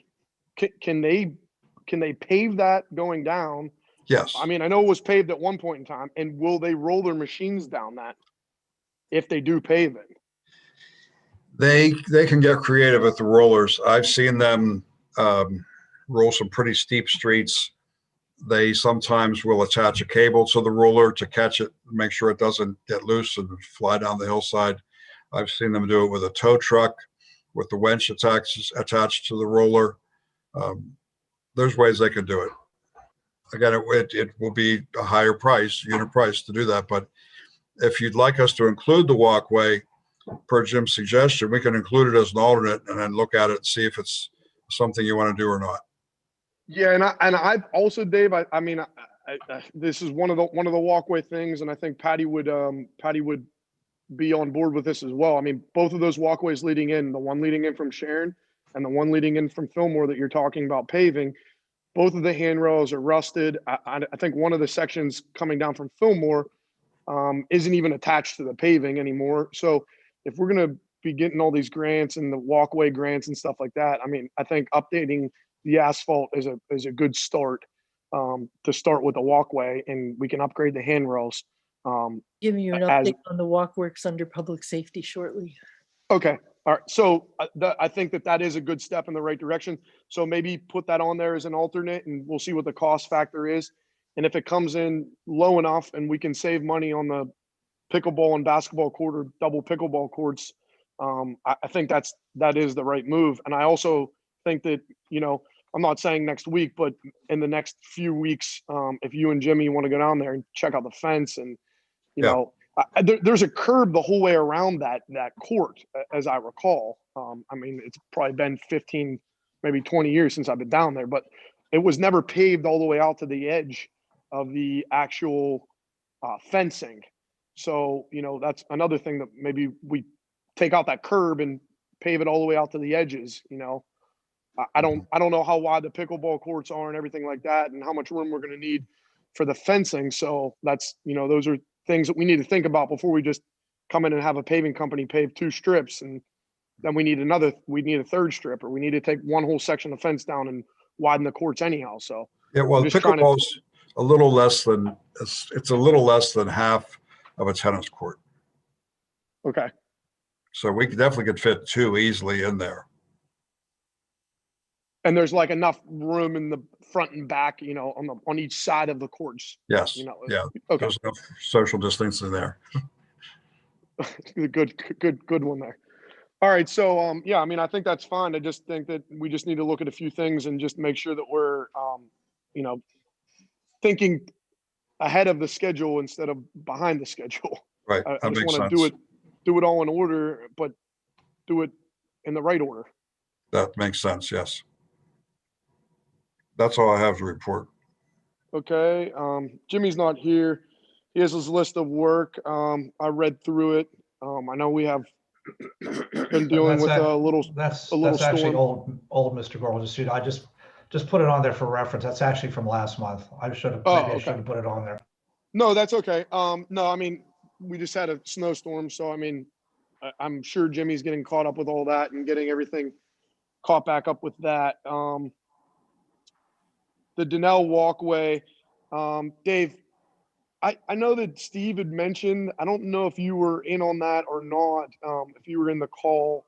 Can they pave that going down? Yes. I mean, I know it was paved at one point in time, and will they roll their machines down that if they do pave it? They can get creative with the rollers. I've seen them roll some pretty steep streets. They sometimes will attach a cable to the roller to catch it, make sure it doesn't get loose and fly down the hillside. I've seen them do it with a tow truck with the winch attached to the roller. There's ways they can do it. Again, it will be a higher unit price to do that. But if you'd like us to include the walkway per Jim's suggestion, we can include it as an alternate and then look at it and see if it's something you want to do or not. Yeah, and I also, Dave, I mean, this is one of the walkway things, and I think Patty would be on board with this as well. I mean, both of those walkways leading in, the one leading in from Sharon and the one leading in from Fillmore that you're talking about paving, both of the handrails are rusted. I think one of the sections coming down from Fillmore isn't even attached to the paving anymore. So if we're going to be getting all these grants and the walkway grants and stuff like that, I mean, I think updating the asphalt is a good start to start with the walkway, and we can upgrade the handrails. Giving you an As- update on the walkworks under public safety shortly. Okay. All right. So I think that is a good step in the right direction. So maybe put that on there as an alternate, and we'll see what the cost factor is. And if it comes in low enough and we can save money on the pickleball and basketball court or double pickleball courts, I think that is the right move. And I also think that, you know, I'm not saying next week, but in the next few weeks, if you and Jimmy want to go down there and check out the fence and, you Yeah. know, there's a curb the whole way around that court, as I recall. I mean, it's probably been 15, maybe 20 years since I've been down there, but it was never paved all the way out to the edge of the actual fencing. So, you know, that's another thing that maybe we take out that curb and pave it all the way out to the edges. You know, I don't know how wide the pickleball courts are and everything like that, and how much room we're going to need for the fencing. So that's, you know, those are things that we need to think about before we just come in and have a paving company pave 2 strips, and then we need a third strip, or we need to take one whole section of fence down and widen the courts anyhow. So Yeah, well, I'm just trying to- pickleball's a little less than, it's a little less than half of a tennis court. okay. So we definitely could fit 2 easily in there. And there's like enough room in the front and back, you know, on each side of the courts, Yes, you know. yeah, Okay. there's enough social distancing there. Good one there. All right. So, yeah, I mean, I think that's fine. I just think that we just need to look at a few things and just make sure that we're, you know, thinking ahead of the schedule instead of behind the schedule. Right, I that just makes want to sense. do it all in order, but do it in the right order. That makes sense, yes. That's all I have to report. Okay. Jimmy's not here. He has his list of work. I read through it. I know we have been dealing with a little That's storm. actually old Mr. Gorman. I just put it on there for reference. That's actually from last month. I should have, maybe I should have put it on there. No, that's okay. No, I mean, we just had a snowstorm, so I mean, I'm sure Jimmy's getting caught up with all that and getting everything caught back up with that. The Donnell walkway, Dave, I know that Steve had mentioned, I don't know if you were in on that or not, if you were in the call,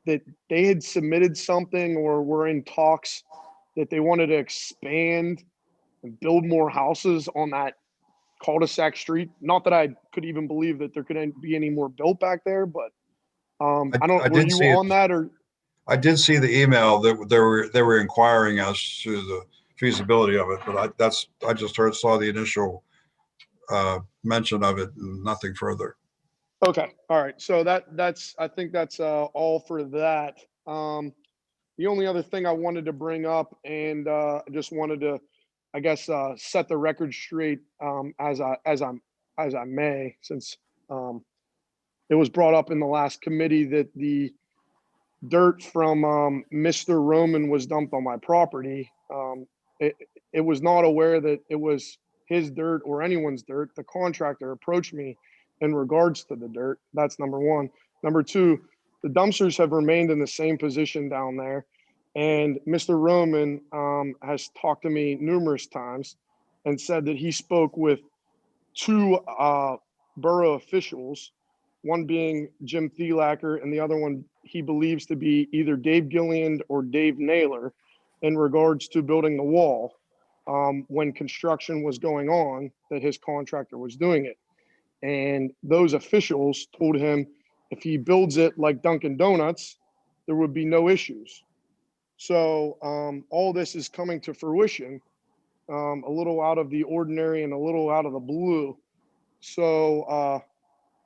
that they had submitted something or were in talks that they wanted to expand and build more houses on that cul-de-sac street. Not that I could even believe that there could be any more built back there, but I don't, were did you see it. on that, or? I did see the email that they were inquiring as to the feasibility of it, but I just saw the initial mention of it and nothing further. Okay. All right. So I think that's all for that. The only other thing I wanted to bring up, and I just wanted to, I guess, set the record straight, as I may, since it was brought up in the last committee that the dirt from Mr. Roman was dumped on my property. It was not aware that it was his dirt or anyone's dirt. The contractor approached me in regards to the dirt. That's number one. Number two, the dumpsters have remained in the same position down there. And Mr. Roman has talked to me numerous times and said that he spoke with 2 borough officials, one being Jim Thielacker and the other one he believes to be either Dave Gilliland or Dave Naylor, in regards to building the wall when construction was going on, that his contractor was doing it. And those officials told him if he builds it like Dunkin' Donuts, there would be no issues. So all this is coming to fruition, a little out of the ordinary and a little out of the blue. So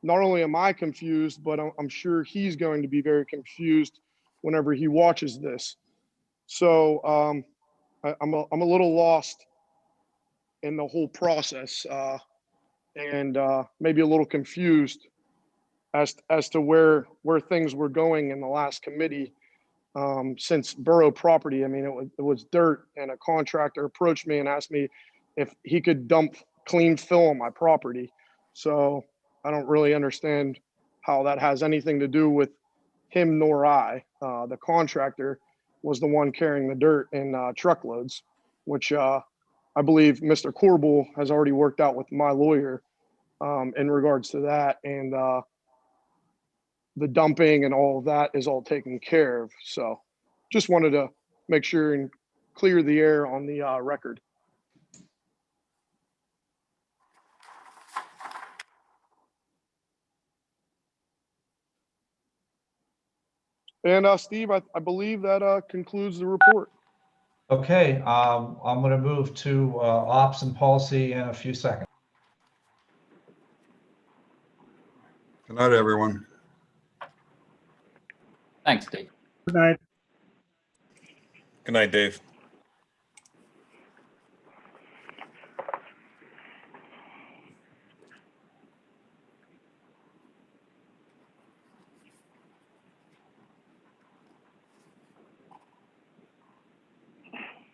not only am I confused, but I'm sure he's going to be very confused whenever he watches this. So I'm a little lost in the whole process, and maybe a little confused as to where things were going in the last committee. Since borough property, I mean, it was dirt, and a contractor approached me and asked me if he could dump clean fill on my property. So I don't really understand how that has anything to do with him nor I. The contractor was the one carrying the dirt in truckloads, which I believe Mr. Corbel has already worked out with my lawyer in regards to that. And the dumping and all of that is all taken care of. So just wanted to make sure and clear the air on the record. And Steve, I believe that concludes the report. Okay, I'm going to move to ops and policy in a few seconds. Good night, everyone. Thanks, Dave. Good night. Good night, Dave.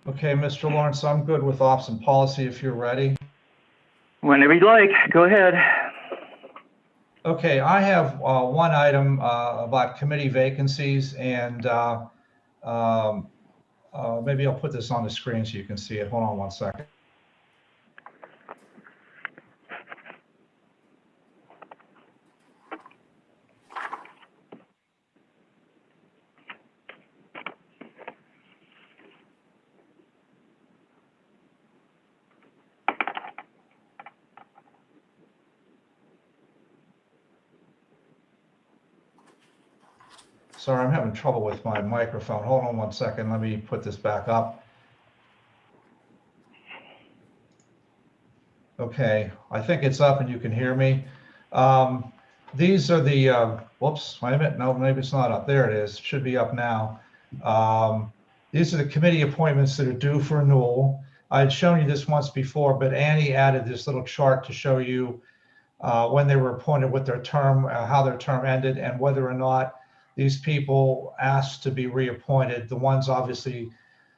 Okay, Mr. Lawrence, I'm good with ops and policy if you're ready. Whenever you'd like, go ahead. Okay, I have one item about committee vacancies, and maybe I'll put this on the screen so you can see it. Hold on one second. Sorry, I'm having trouble with my microphone. Hold on one second. Let me put this back up. Okay, I think it's up and you can hear me. These are the, whoops, wait a minute. No, maybe it's not up. There it is. It should be up now. These are the committee appointments that are due for renewal. I had shown you this once before, but Annie added this little chart to show you when they were appointed, what their term, how their term ended, and whether or not these people asked to be reappointed. The ones obviously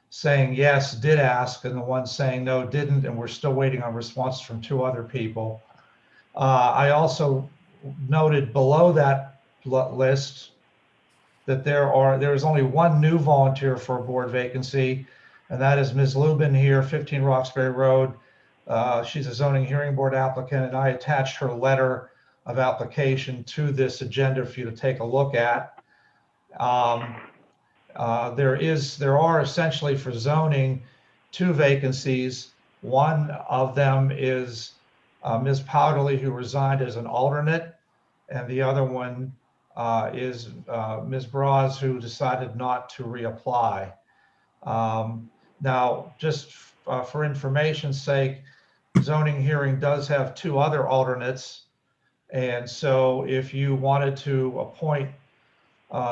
saying yes did ask, and the ones saying no didn't, and we're still waiting on responses from 2 other people. I also noted below that list that there is only one new volunteer for a board vacancy, and that is Ms. Lubin here, 15 Roxbury Road. She's a zoning hearing board applicant, and I attached her letter of application to this agenda for you to take a look at. There are essentially for zoning 2 vacancies. One of them is Ms. Powderly, who resigned as an alternate, and the other one is Ms. Braz, who decided not to reapply. Now, just for information's sake, zoning hearing does have 2 other alternates, and so if you wanted to appoint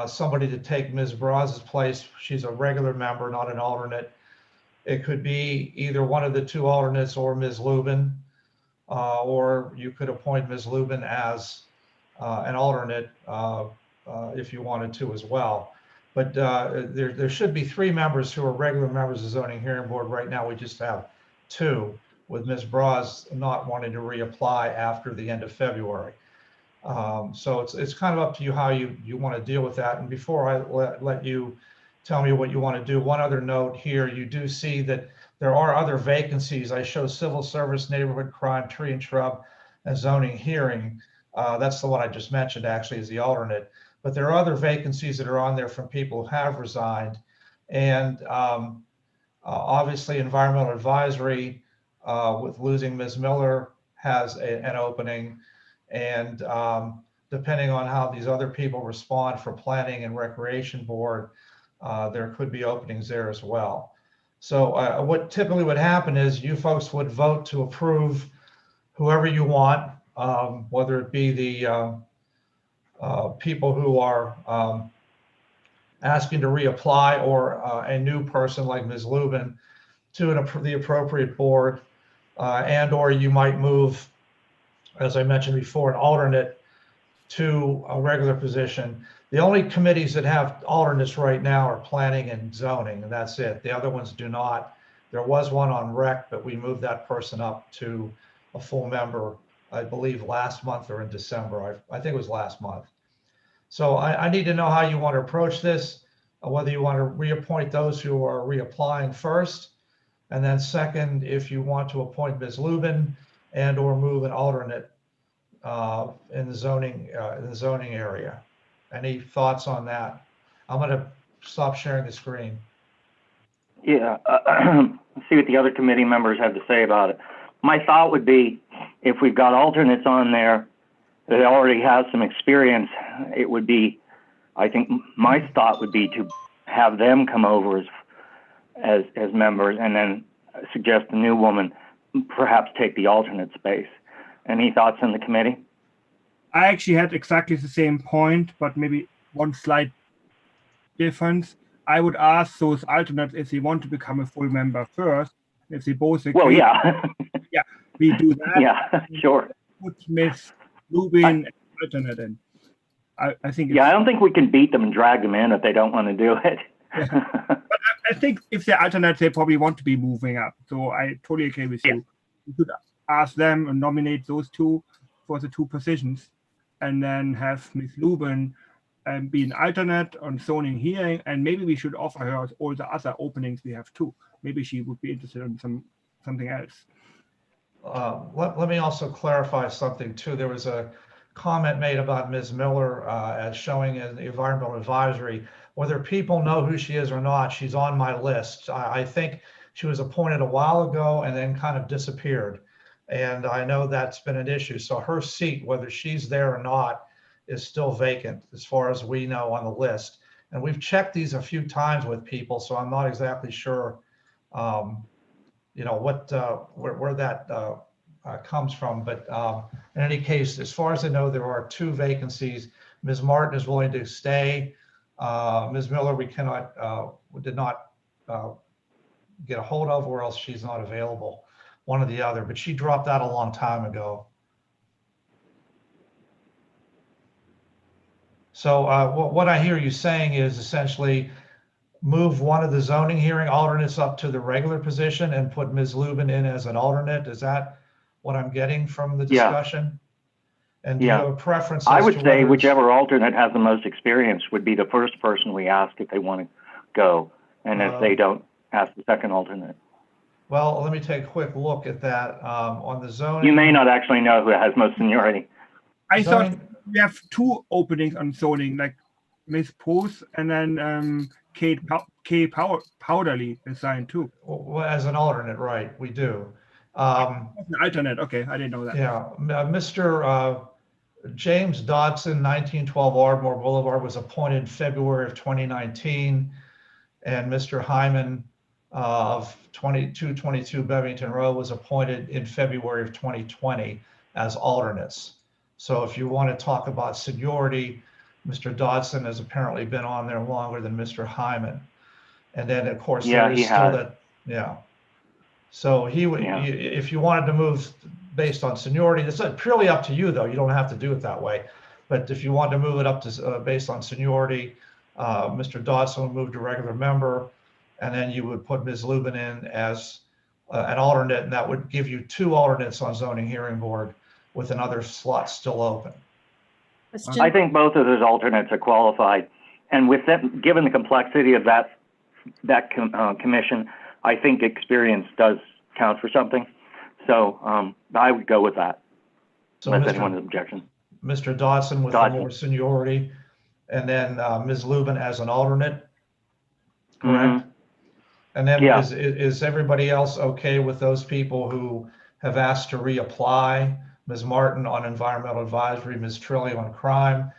somebody to take Ms. Braz's place, she's a regular member, not an alternate. It could be either one of the 2 alternates or Ms. Lubin, or you could appoint Ms. Lubin as an alternate if you wanted to as well. But there should be 3 members who are regular members of the zoning hearing board. Right now, we just have 2, with Ms. Braz not wanting to reapply after the end of February. So it's kind of up to you how you want to deal with that. And before I let you tell me what you want to do, one other note here, you do see that there are other vacancies. I show civil service, neighborhood crime, tree and shrub, and zoning hearing. That's the one I just mentioned actually as the alternate. But there are other vacancies that are on there from people who have resigned. And obviously environmental advisory with losing Ms. Miller has an opening. And depending on how these other people respond for planning and recreation board, there could be openings there as well. So what typically would happen is you folks would vote to approve whoever you want, whether it be the people who are asking to reapply or a new person like Ms. Lubin to the appropriate board, and or you might move, as I mentioned before, an alternate to a regular position. The only committees that have alternates right now are planning and zoning, and that's it. The other ones do not. There was one on rec, but we moved that person up to a full member, I believe last month or in December. I think it was last month. So I need to know how you want to approach this, whether you want to reappoint those who are reapplying first, and then second, if you want to appoint Ms. Lubin and or move an alternate in the zoning area. Any thoughts on that? I'm going to stop sharing the screen. Yeah, see what the other committee members have to say about it. My thought would be, if we've got alternates on there that already have some experience, it would be, I think my thought would be to have them come over as members, and then suggest a new woman perhaps take the alternate space. Any thoughts on the committee? I actually had exactly the same point, but maybe one slight difference. I would ask those alternates if they want to become a full member first. If they both agree, Well, yeah. yeah, we do that. Yeah, sure. Put Ms. Lubin alternate in. I think. Yeah, I don't think we can beat them and drag them in if they don't want to do it. But I think if they're alternate, they probably want to be moving up. So I totally agree with you. You could ask them and nominate those two for the two positions, and then have Ms. Lubin be an alternate on zoning hearing, and maybe we should offer her all the other openings we have too. Maybe she would be interested in something else. Let me also clarify something too. There was a comment made about Ms. Miller as showing in the environmental advisory. Whether people know who she is or not, she's on my list. I think she was appointed a while ago and then kind of disappeared. And I know that's been an issue. So her seat, whether she's there or not, is still vacant as far as we know on the list. And we've checked these a few times with people, so I'm not exactly sure, you know, where that comes from. But in any case, as far as I know, there are 2 vacancies. Ms. Martin is willing to stay. Ms. Miller, we did not get a hold of, or else she's not available, one or the other, but she dropped out a long time ago. So what I hear you saying is essentially move one of the zoning hearing alternates up to the regular position and put Ms. Lubin in as an alternate. Is that what I'm getting from the discussion? And do you have a preference? I would say whichever alternate has the most experience would be the first person we ask if they want to go. And if they don't, ask the second alternate. Well, let me take a quick look at that on the zoning. You may not actually know who has most seniority. I thought we have 2 openings on zoning, like Ms. Post and then Kate Powderly assigned too. Well, as an alternate, right? We do. An alternate. Okay, I didn't know that. Yeah, Mr. James Dodson, 1912 Ardmore Boulevard, was appointed in February of 2019, and Mr. Hyman of 2222 Bevington Road was appointed in February of 2020 as alternates. So if you want to talk about seniority, Mr. Dodson has apparently been on there longer than Mr. Hyman. And then of course, there is still that, yeah. So he would, if you wanted to move based on seniority, it's purely up to you though. You don't have to do it that way. But if you want to move it up to based on seniority, Mr. Dodson would move to regular member, and then you would put Ms. Lubin in as an alternate, and that would give you 2 alternates on zoning hearing board with another slot still open. I think both of those alternates are qualified, and with them, given the complexity of that commission, I think experience does count for something. So I would go with that, So unless anyone has objection. Mr. Dodson with more seniority, and then Ms. Lubin as an alternate, correct? Mm-hmm. And then is everybody else okay with those people who have asked to reapply? Ms. Martin on environmental advisory, Ms. Trilly on crime,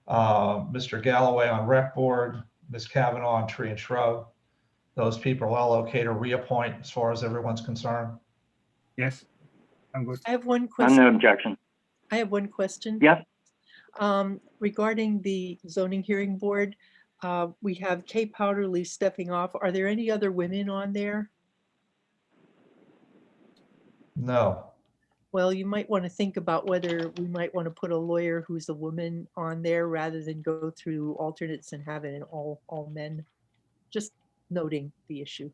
Mr. Galloway on rec board, Ms. Kavanaugh on tree and shrub. Those people are all okay to reappoint as far as everyone's concerned? Yes, I'm good. I have one question. No objection. I have one question. Yes. Regarding the zoning hearing board, we have Kay Powderly stepping off. Are there any other women on there? No. Well, you might want to think about whether we might want to put a lawyer who's a woman on there rather than go through alternates and have it in all men. Just noting the issue.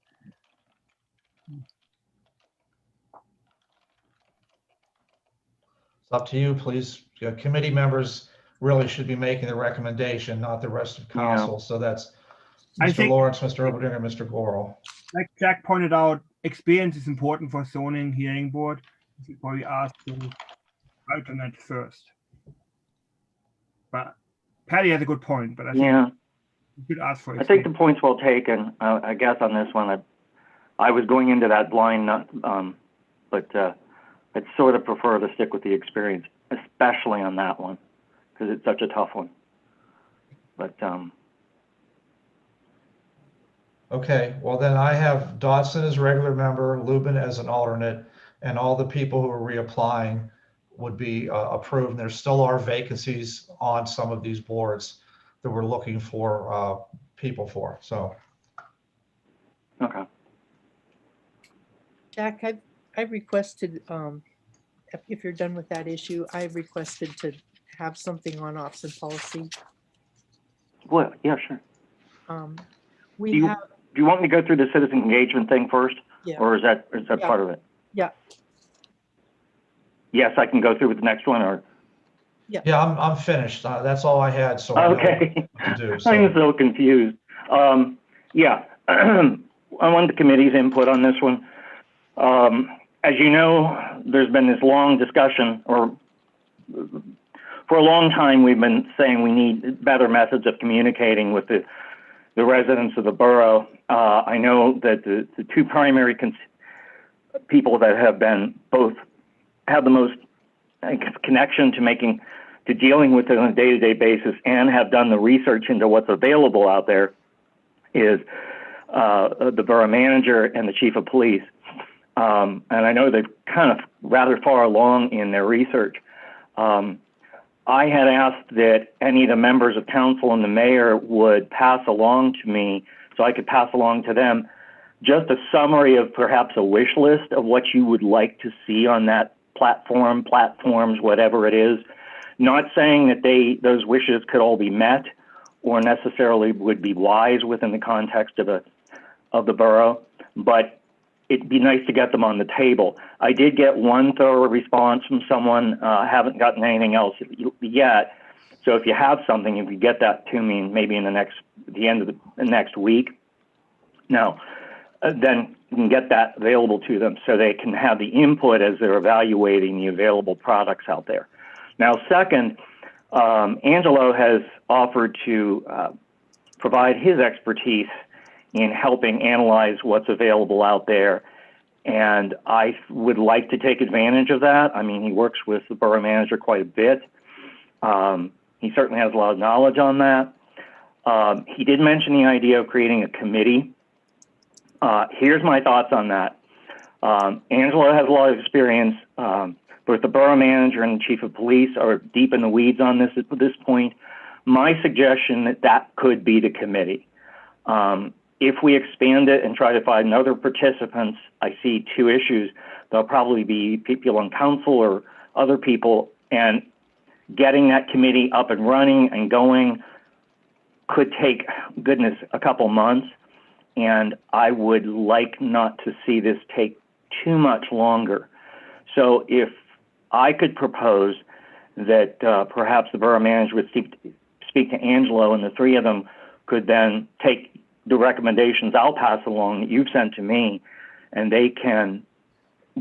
It's up to you, please. Committee members really should be making the recommendation, not the rest of council. So that's I Mr. think- Lawrence, Mr. Oberdinger, and Mr. Goral. Like Jack pointed out, experience is important for zoning hearing board. You should probably ask the alternate first. But Patty has a good point, but I think Yeah, you should ask for I think the experience. point's well taken. I guess on this one, I was going into that blind, but I'd sort of prefer to stick with the experience, especially on that one, because it's such a tough one. But Okay, well then I have Dodson as regular member, Lubin as an alternate, and all the people who are reapplying would be approved. And there still are vacancies on some of these boards that we're looking for people for. So okay. Jack, I've requested, if you're done with that issue, I've requested to have something on ops and policy. Well, yeah, sure. We Do have, you want me to go through the citizen engagement thing first, yeah, or is that Yeah. part of it? Yeah. Yes, I can go through with the next one, or yeah, I'm finished. That's all I had. So I know okay. what to do. I'm So so confused. Yeah, I want the committee's input on this one. As you know, there's been this long discussion, or for a long time, we've been saying we need better methods of communicating with the residents of the borough. I know that the two primary people that have been both have the most connection to dealing with it on a day-to-day basis and have done the research into what's available out there is the borough manager and the chief of police. And I know they're kind of rather far along in their research. I had asked that any of the members of council and the mayor would pass along to me so I could pass along to them just a summary of perhaps a wish list of what you would like to see on that platforms, whatever it is. Not saying that those wishes could all be met or necessarily would be wise within the context of the borough, but it'd be nice to get them on the table. I did get one thorough response from someone. Haven't gotten anything else yet. So if you have something, if you get that to me, maybe in the end of the next week. Now, then you can get that available to them so they can have the input as they're evaluating the available products out there. Now, second, Angelo has offered to provide his expertise in helping analyze what's available out there. And I would like to take advantage of that. I mean, he works with the borough manager quite a bit. He certainly has a lot of knowledge on that. He did mention the idea of creating a committee. Here's my thoughts on that. Angelo has a lot of experience. Both the borough manager and the chief of police are deep in the weeds on this at this point. My suggestion that could be the committee. If we expand it and try to find other participants, I see two issues. There'll probably be people on council or other people, and getting that committee up and running and going could take, goodness, a couple months. And I would like not to see this take too much longer. So if I could propose that perhaps the borough manager would speak to Angelo, and the three of them could then take the recommendations I'll pass along that you've sent to me, and they can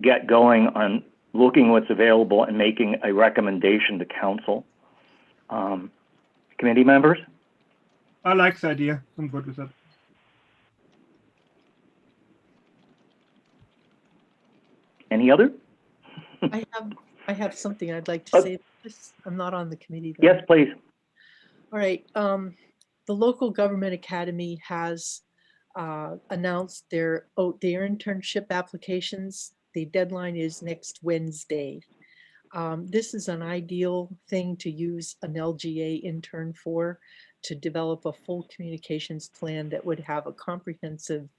get going on looking what's available and making a recommendation to council. Committee members? I like the idea. I'm good with that. Any other? I have something I'd like to say. about this. I'm not on the committee, though. Yes, please. All right. The local government academy has announced their internship applications. The deadline is next Wednesday. This is an ideal thing to use an LGA intern for, to develop a full communications plan that would have a comprehensive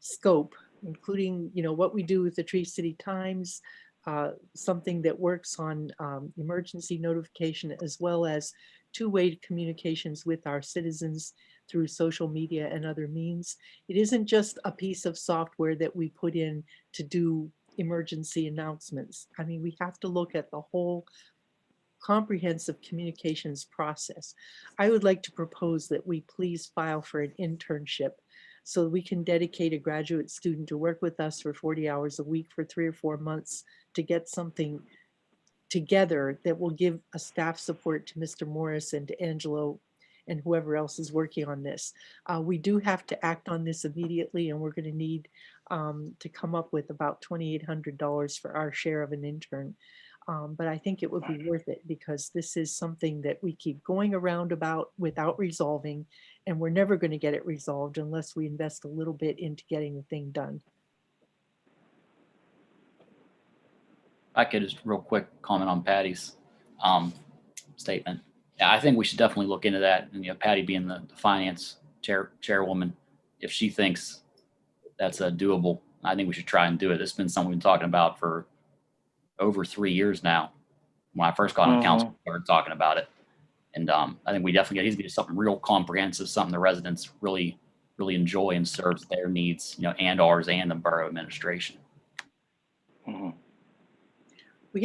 scope including, what we do with the Tree City Times, something that works on emergency notification, as well as two-way communications with our citizens through social media and other means. It isn't just a piece of software that we put in to do emergency announcements. I mean, we have to look at the whole comprehensive communications process. I would like to propose that we please file for an internship so we can dedicate a graduate student to work with us for 40 hours a week for 3 or 4 months to get something together that will give a staff support to Mr. Morris and to Angelo and whoever else is working on this. We do have to act on this immediately, and we're going to need to come up with about $2,800 for our share of an intern. But I think it would be worth it because this is something that we keep going around about without resolving, and we're never going to get it resolved unless we invest a little bit into getting the thing done. I could just real quick comment on Patty's statement. Yeah, I think we should definitely look into that. And Patty being the finance chairwoman, if she thinks that's doable, I think we should try and do it. It's been something we've been talking about for over 3 years now. When I first got on council, we started talking about it, and I think we definitely needs to be something real comprehensive, something the residents really enjoy and serves their needs, and ours and the borough administration.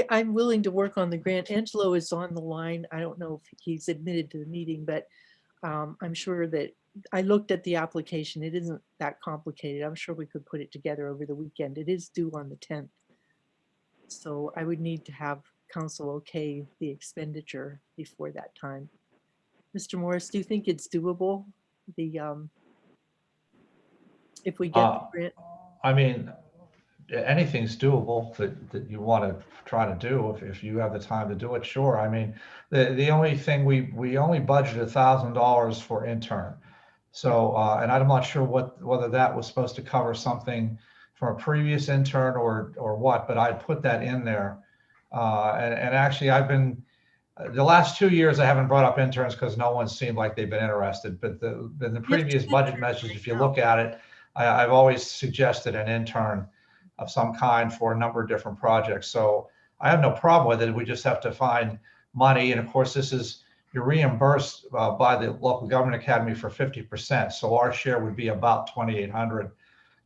I'm willing to work on the grant. Angelo is on the line. I don't know if he's admitted to the meeting, but I'm sure that I looked at the application. It isn't that complicated. I'm sure we could put it together over the weekend. It is due on the 10th. So I would need to have council okay the expenditure before that time. Mr. Morris, do you think it's doable? If we get the grant? I mean, anything's doable that you want to try to do if you have the time to do it. Sure. I mean, the only thing we only budgeted $1,000 for intern. So and I'm not sure whether that was supposed to cover something from a previous intern or what, but I put that in there. And actually I've been, the last 2 years I haven't brought up interns because no one seemed like they've been interested, but in the previous budget message, if you look at it, I've always suggested an intern of some kind for a number of different projects. So I have no problem with it. We just have to find money. And of course, you're reimbursed by the local government academy for 50%. So our share would be about 2,800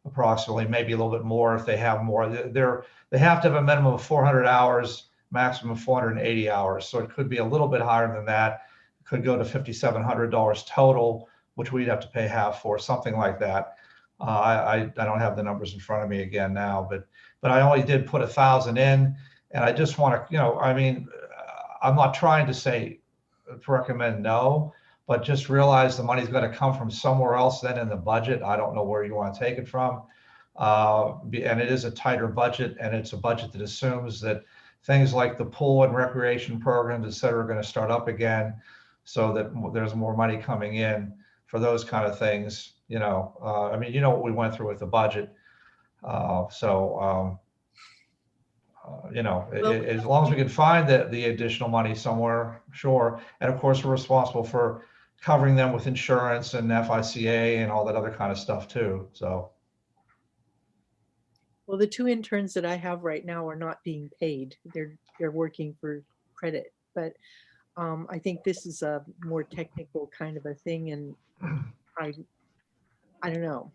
approximately, maybe a little bit more if they have more. They have to have a minimum of 400 hours, maximum of 480 hours. So it could be a little bit higher than that. It could go to $5,700 total, which we'd have to pay half for, something like that. I don't have the numbers in front of me again now, but I only did put 1,000 in, and I just want to, I mean, I'm not trying to recommend no, but just realize the money's got to come from somewhere else then in the budget. I don't know where you want to take it from. And it is a tighter budget, and it's a budget that assumes that things like the pool and recreation programs, et cetera, are going to start up again so that there's more money coming in for those kind of things. I mean, what we went through with the budget. As long as we can find the additional money somewhere, sure. And of course, we're responsible for covering them with insurance and FICA and all that other kind of stuff too. So. Well, the 2 interns that I have right now are not being paid. They're working for credit, but I think this is a more technical kind of a thing, and I don't know.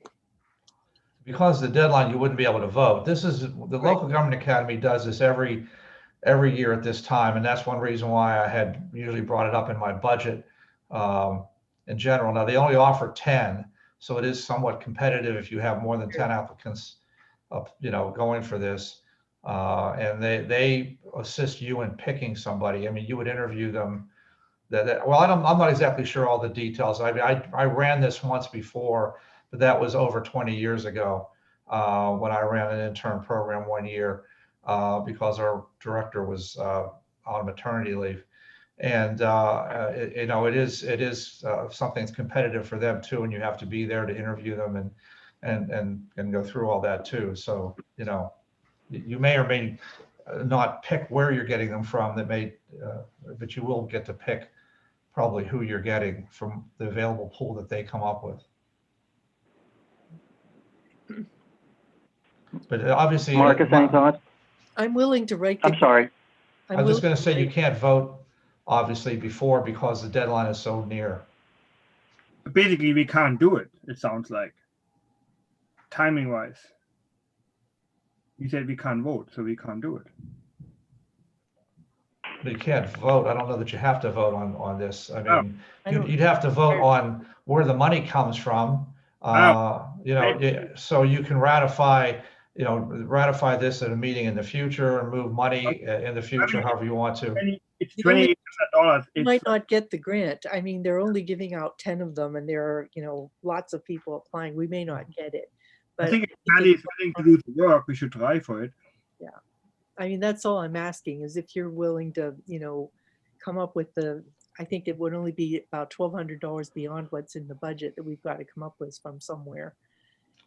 Because the deadline, you wouldn't be able to vote. This is the local government academy does this every year at this time, and that's one reason why I had usually brought it up in my budget in general. Now they only offer 10, so it is somewhat competitive if you have more than 10 applicants, going for this, and they assist you in picking somebody. I mean, you would interview them. Well, I'm not exactly sure all the details. I mean, I ran this once before, but that was over 20 years ago when I ran an intern program 1 year because our director was on maternity leave. And it is something that's competitive for them too, and you have to be there to interview them and go through all that too. So you may or may not pick where you're getting them from. But you will get to pick probably who you're getting from the available pool that they come up with. But obviously. Marcus, any thoughts? I'm willing to write. I'm sorry. I was just going to say you can't vote, obviously, before because the deadline is so near. Basically, we can't do it, it sounds like, timing-wise. You said we can't vote, so we can't do it. But you can't vote. I don't know that you have to vote on this. I mean, I don't- you'd have to vote on where the money comes from. You know, so you can ratify this at a meeting in the future and move money in the future, however you want to. It's $28. You might not get the grant. I mean, they're only giving out 10 of them and there are, lots of people applying. We may not get it. But I think if Patty is willing to do the work, we should try for it. yeah. I mean, that's all I'm asking is if you're willing to, come up with I think it would only be about $1,200 beyond what's in the budget that we've got to come up with from somewhere.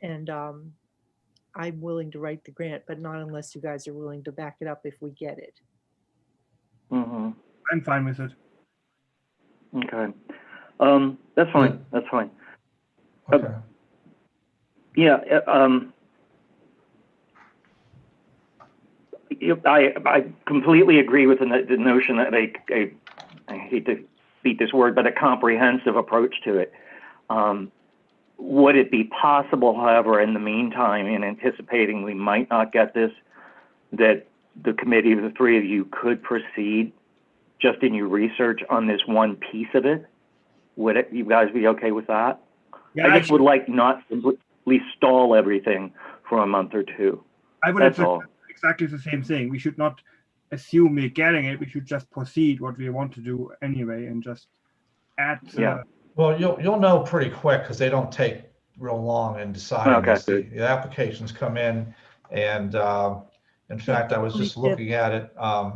And I'm willing to write the grant, but not unless you guys are willing to back it up if we get it. Mm-hmm. I'm fine with it. Okay. That's fine. That's fine. Okay. Yeah. I completely agree with the notion that I hate to beat this word, but a comprehensive approach to it. Would it be possible, however, in the meantime, in anticipating we might not get this, that the committee of the three of you could proceed just in your research on this one piece of it? Would you guys be okay with that? Yeah, I just would like not simply stall everything for a month or two. I would That's have all. exactly the same thing. We should not assume we're getting it. We should just proceed what we want to do anyway and just add. Yeah. Well, you'll know pretty quick because they don't take real long in deciding. Okay. this. The applications come in, and in fact, I was just looking at it. I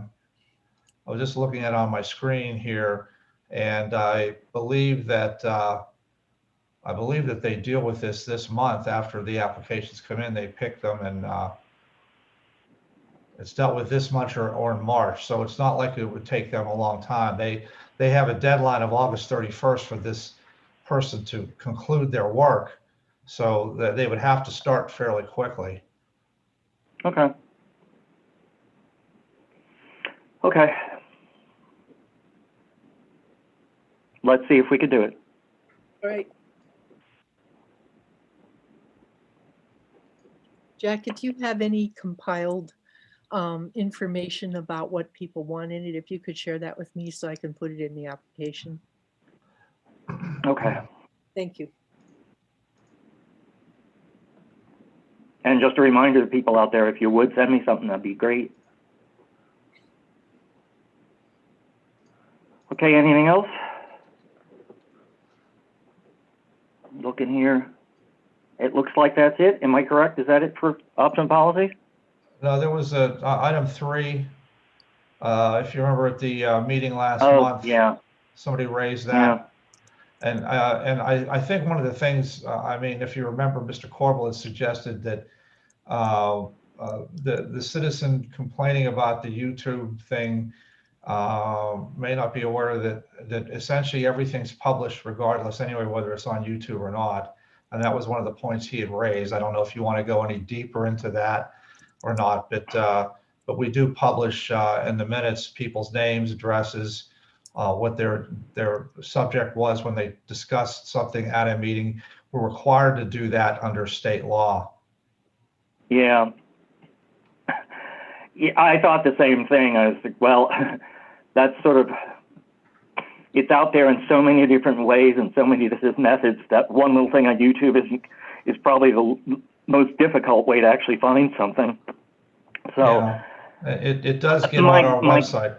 was just looking at it on my screen here, and I believe that they deal with this month after the applications come in. They pick them, and it's dealt with this month or in March. So it's not like it would take them a long time. They have a deadline of August 31st for this person to conclude their work, so that they would have to start fairly quickly. Okay. Okay. Let's see if we could do it. All right. Jack, if you have any compiled information about what people want in it, if you could share that with me so I can put it in the application. Okay. Thank you. And just a reminder to people out there, if you would send me something, that'd be great. Okay, anything else? Looking here. It looks like that's it. Am I correct? Is that it for option policy? No, there was item 3. If you remember at the meeting last month, yeah. somebody raised that. Yeah. And I think one of the things, I mean, if you remember, Mr. Corbel had suggested that the citizen complaining about the YouTube thing may not be aware that essentially everything's published regardless anyway, whether it's on YouTube or not. And that was one of the points he had raised. I don't know if you want to go any deeper into that or not, but we do publish in the minutes people's names, addresses, what their subject was when they discussed something at a meeting. We're required to do that under state law. Yeah. Yeah, I thought the same thing. I was like, well, that's sort of, it's out there in so many different ways and so many different methods that one little thing on YouTube is probably the most difficult way to actually find something. So yeah. It does get on our website.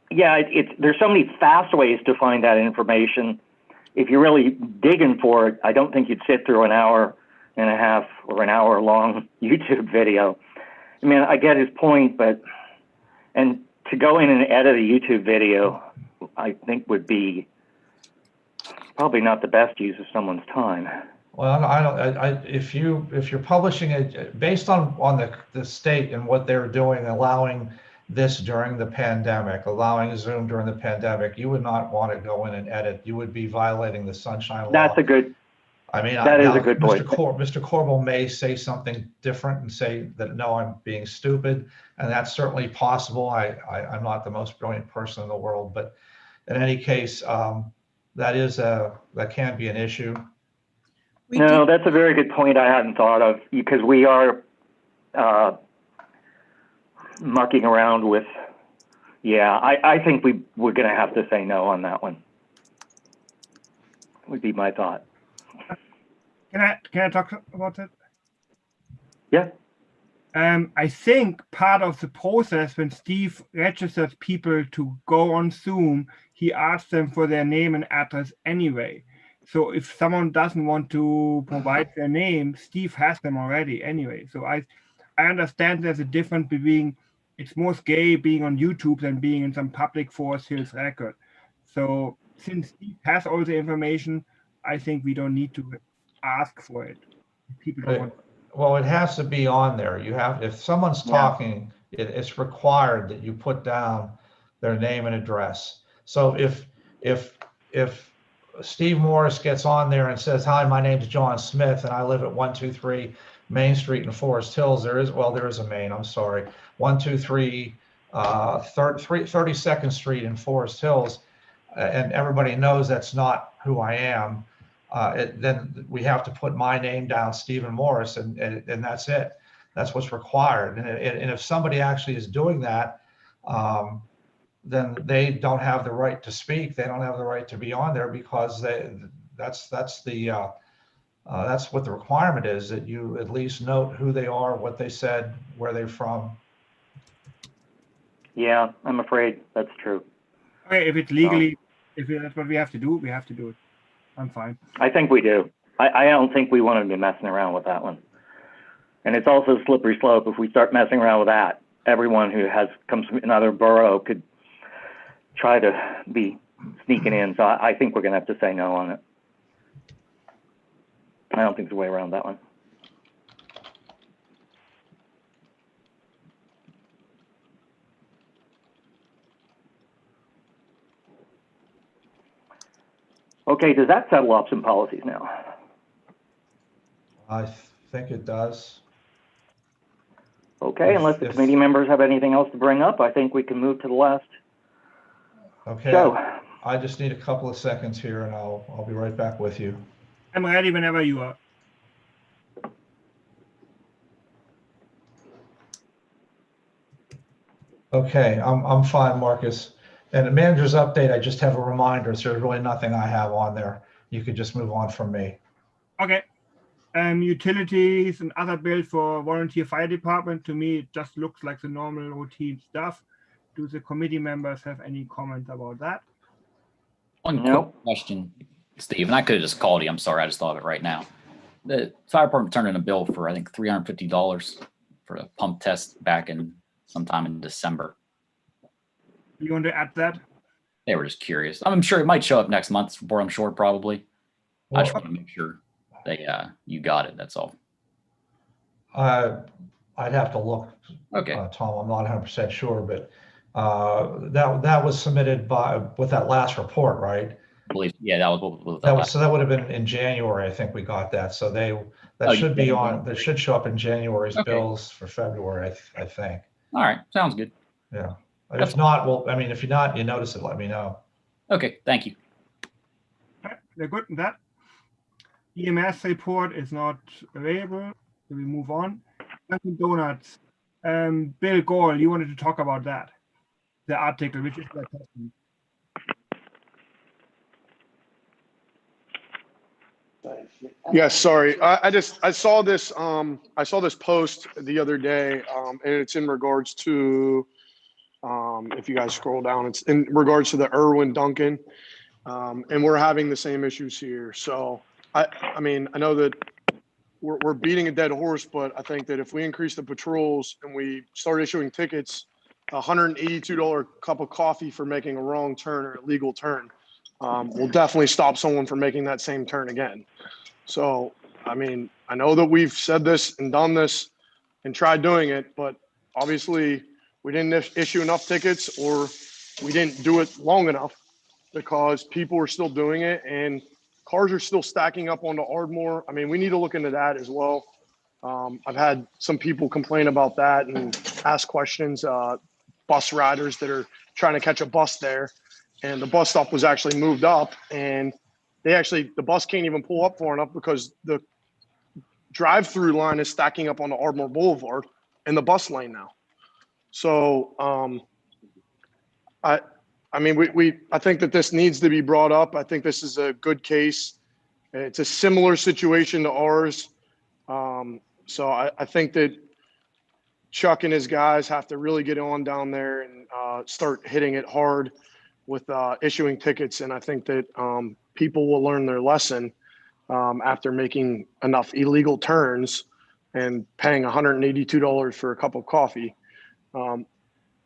Yeah, there's so many fast ways to find that information. If you're really digging for it, I don't think you'd sit through an hour and a half or an hour long YouTube video. I mean, I get his point, and to go in and edit a YouTube video, I think would be probably not the best use of someone's time. Well, if you're publishing it based on the state and what they're doing, allowing this during the pandemic, allowing Zoom during the pandemic, you would not want to go in and edit. You would be violating the Sunshine Law. That's a good I mean, That is now a good point. Mr. Corbel may say something different and say that, no, I'm being stupid, and that's certainly possible. I'm not the most brilliant person in the world, but in any case, that can be an issue. We No, do, that's a very good point I hadn't thought of, because we are mucking around with, I think we're going to have to say no on that one. Would be my thought. Can I talk about that? Yeah. I think part of the process when Steve registers people to go on Zoom, he asks them for their name and address anyway. So if someone doesn't want to provide their name, Steve has them already anyway. So I understand there's a difference between it's more scary being on YouTube than being in some public Forest Hills record. So since Steve has all the information, I think we don't need to ask for it. People don't want. Well, it has to be on there. If someone's talking, it's required that you put down their name and address. So if Steve Morris gets on there and says, "Hi, my name's John Smith, and I live at 123 Main Street in Forest Hills," there is a Main, I'm sorry, 123 32nd Street in Forest Hills, and everybody knows that's not who I am. Then we have to put my name down, Stephen Morris, and that's it. That's what's required. And if somebody actually is doing that, then they don't have the right to speak. They don't have the right to be on there, because that's what the requirement is, that you at least note who they are, what they said, where they're from. Yeah, I'm afraid that's true. Okay, if it's legally, if that's what we have to do, we have to do it. I'm fine. I think we do. I don't think we want to be messing around with that one. And it's also a slippery slope. If we start messing around with that, everyone who comes from another borough could try to be sneaking in. So I think we're going to have to say no on it. I don't think there's a way around that one. Okay, does that settle up some policies now? I think it does. Okay, unless the committee members have anything else to bring up, I think we can move to the last Okay. show. I just need a couple of seconds here, and I'll be right back with you. I'm ready whenever you are. Okay, I'm fine, Marcus. And the manager's update, I just have a reminder. So there's really nothing I have on there. You could just move on from me. Okay. Utilities and other bills for volunteer fire department. To me, it just looks like the normal routine stuff. Do the committee members have any comments about that? One Nope. quick question, Steve, and I could have just called you. I'm sorry, I just thought of it right now. The fire department turned in a bill for, I think, $350 for a pump test back in sometime in December. You want to add that? They were just curious. I'm sure it might show up next month's report. I'm sure probably. I just want to make sure that you got it. That's all. I'd have to look, Okay. Tom. I'm not 100% sure, but that was submitted with that last report, right? I believe. Yeah, that was what So that would have been in January. I think we got that. So that should be on. That should show up in January's bills for February. I think. All right. Sounds good. Yeah. If not, well, I mean, if you're not, you notice it, let me know. Okay. Thank you. Okay, they're good with that. EMS report is not available. So we move on. Dunkin' Donuts. Bill Gore, you wanted to talk about that. The article, which is the testing. Yes, sorry. I saw this post the other day, and it's in regards to, if you guys scroll down, it's in regards to the Irwin Duncan, and we're having the same issues here. So I mean, I know that we're beating a dead horse, but I think that if we increase the patrols and we start issuing tickets, $182 cup of coffee for making a wrong turn or illegal turn, will definitely stop someone from making that same turn again. So, I mean, I know that we've said this and done this and tried doing it, but obviously we didn't issue enough tickets, or we didn't do it long enough, because people are still doing it. And cars are still stacking up onto Ardmore. I mean, we need to look into that as well. I've had some people complain about that and ask questions, bus riders that are trying to catch a bus there. And the bus stop was actually moved up, and the bus can't even pull up far enough because the drive-through line is stacking up on the Ardmore Boulevard in the bus lane now. So I think that this needs to be brought up. I think this is a good case. It's a similar situation to ours. So I think that Chuck and his guys have to really get on down there and start hitting it hard with issuing tickets. And I think that people will learn their lesson after making enough illegal turns and paying $182 for a cup of coffee.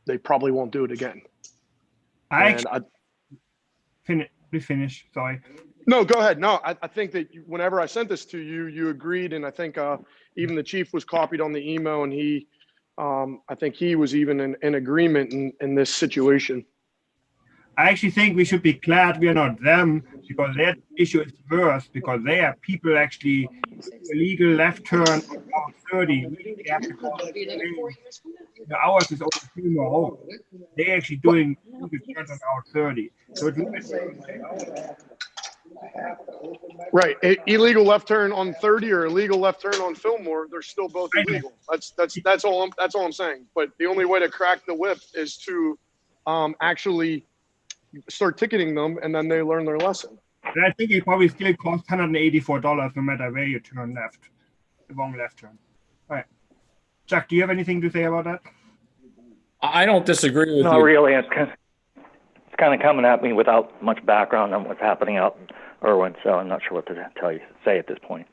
They probably won't do it again. Finish. Sorry. No, go ahead. No, I think that whenever I sent this to you, you agreed. And I think even the chief was copied on the email, and I think he was even in agreement in this situation. I actually think we should be glad we are not them, because their issue is worse, because they have people actually illegal left turn on Route 30. We have to go the ours is over 3 more. They're actually doing illegal turns on Route 30. So it's right. Illegal left turn on 30 or illegal left turn on Fillmore, they're still both illegal. That's all I'm saying. But the only way to crack the whip is to actually start ticketing them, and then they learn their lesson. And I think it probably still costs $184 no matter where you turn left, the wrong left turn. All right. Chuck, do you have anything to say about that? I don't disagree with Not you. really. It's kind of coming at me without much background on what's happening out in Irwin, so I'm not sure what to say at this point.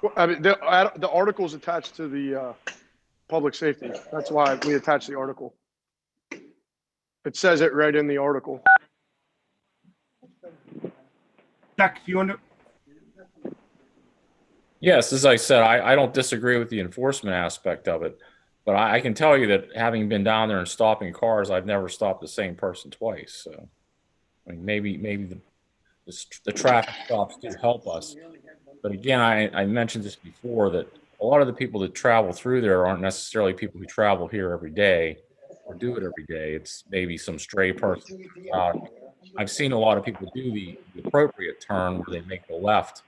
Well, I mean, the article is attached to the public safety. That's why we attached the article. It says it right in the article. Chuck, do you want to? Yes, as I said, I don't disagree with the enforcement aspect of it, but I can tell you that having been down there and stopping cars, I've never stopped the same person twice. So, I mean, maybe the traffic stops do help us, but again, I mentioned this before, that a lot of the people that travel through there aren't necessarily people who travel here every day or do it every day. It's maybe some stray person. I've seen a lot of people do the appropriate turn where they make the left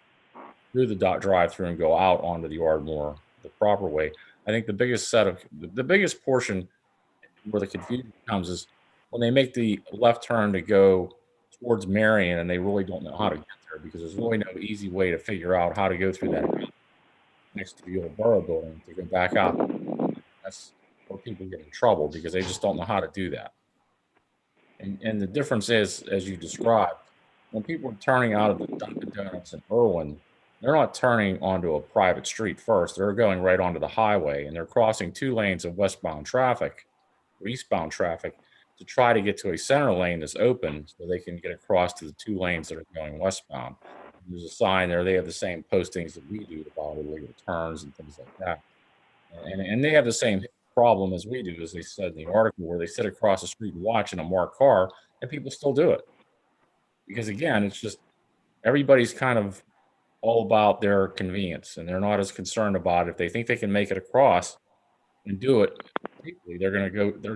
through the drive-through and go out onto the Ardmore the proper way. I think the biggest portion where the confusion comes is when they make the left turn to go towards Marion and they really don't know how to get there, because there's really no easy way to figure out how to go through that next to the old borough building to go back out. That's where people get in trouble, because they just don't know how to do that. And the difference is, as you described, when people are turning out of the Dunkin' Donuts in Irwin, they're not turning onto a private street first. They're going right onto the highway, and they're crossing 2 lanes of westbound traffic or eastbound traffic to try to get to a center lane that's open so they can get across to the 2 lanes that are going westbound. There's a sign there. They have the same postings that we do about illegal turns and things like that. And they have the same problem as we do, as they said in the article, where they sit across the street and watch in a marked car, and people still do it. Because again, it's just everybody's kind of all about their convenience, and they're not as concerned about it. If they think they can make it across and do it, they're going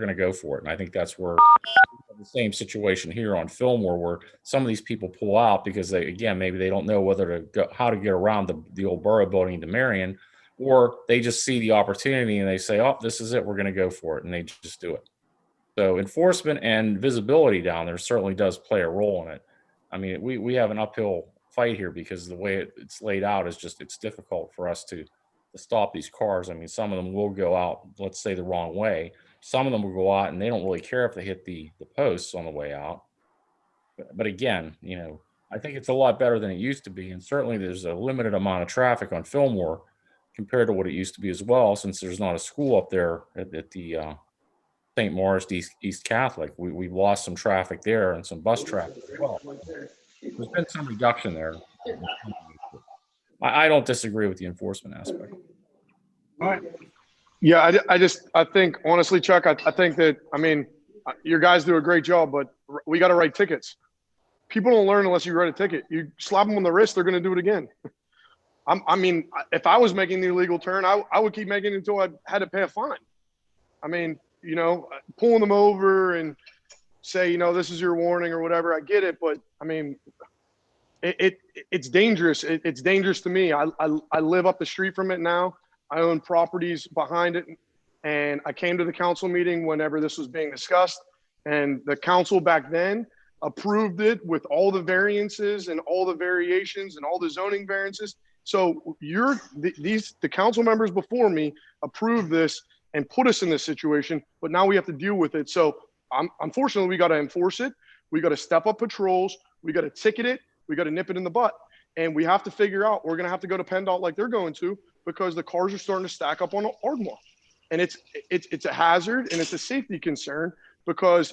to go for it. And I think that's where the same situation here on Fillmore, where some of these people pull out because maybe they don't know how to get around the old borough building to Marion, or they just see the opportunity and they say, oh, this is it, we're going to go for it, and they just do it. So enforcement and visibility down there certainly does play a role in it. I mean, we have an uphill fight here because the way it's laid out is it's difficult for us to stop these cars. I mean, some of them will go out, let's say, the wrong way. Some of them will go out and they don't really care if they hit the posts on the way out. But again, I think it's a lot better than it used to be. And certainly there's a limited amount of traffic on Fillmore compared to what it used to be as well, since there's not a school up there at the St. Maurice East Catholic. We've lost some traffic there and some bus traffic as well. There's been some reduction there. I don't disagree with the enforcement aspect. All right. Yeah, I think, honestly, Chuck, I think that, I mean, your guys do a great job, but we got to write tickets. people don't learn unless you write a ticket. You slap them on the wrist, they're going to do it again. I mean, if I was making the illegal turn, I would keep making it until I had to pay a fine. I mean, you know, pulling them over and say, you know, this is your warning or whatever. I get it, but I mean, it's dangerous. It's dangerous to me. I live up the street from it now. I own properties behind it, and I came to the council meeting whenever this was being discussed, and the council back then approved it with all the variances and all the variations and all the zoning variances. So the council members before me approved this and put us in this situation, but now we have to deal with it. So unfortunately, we got to enforce it. We got to step up patrols. We got to ticket it. We got to nip it in the butt. And we have to figure out, we're going to have to go to PennDOT like they're going to, because the cars are starting to stack up on Ardmore. And it's a hazard and it's a safety concern, because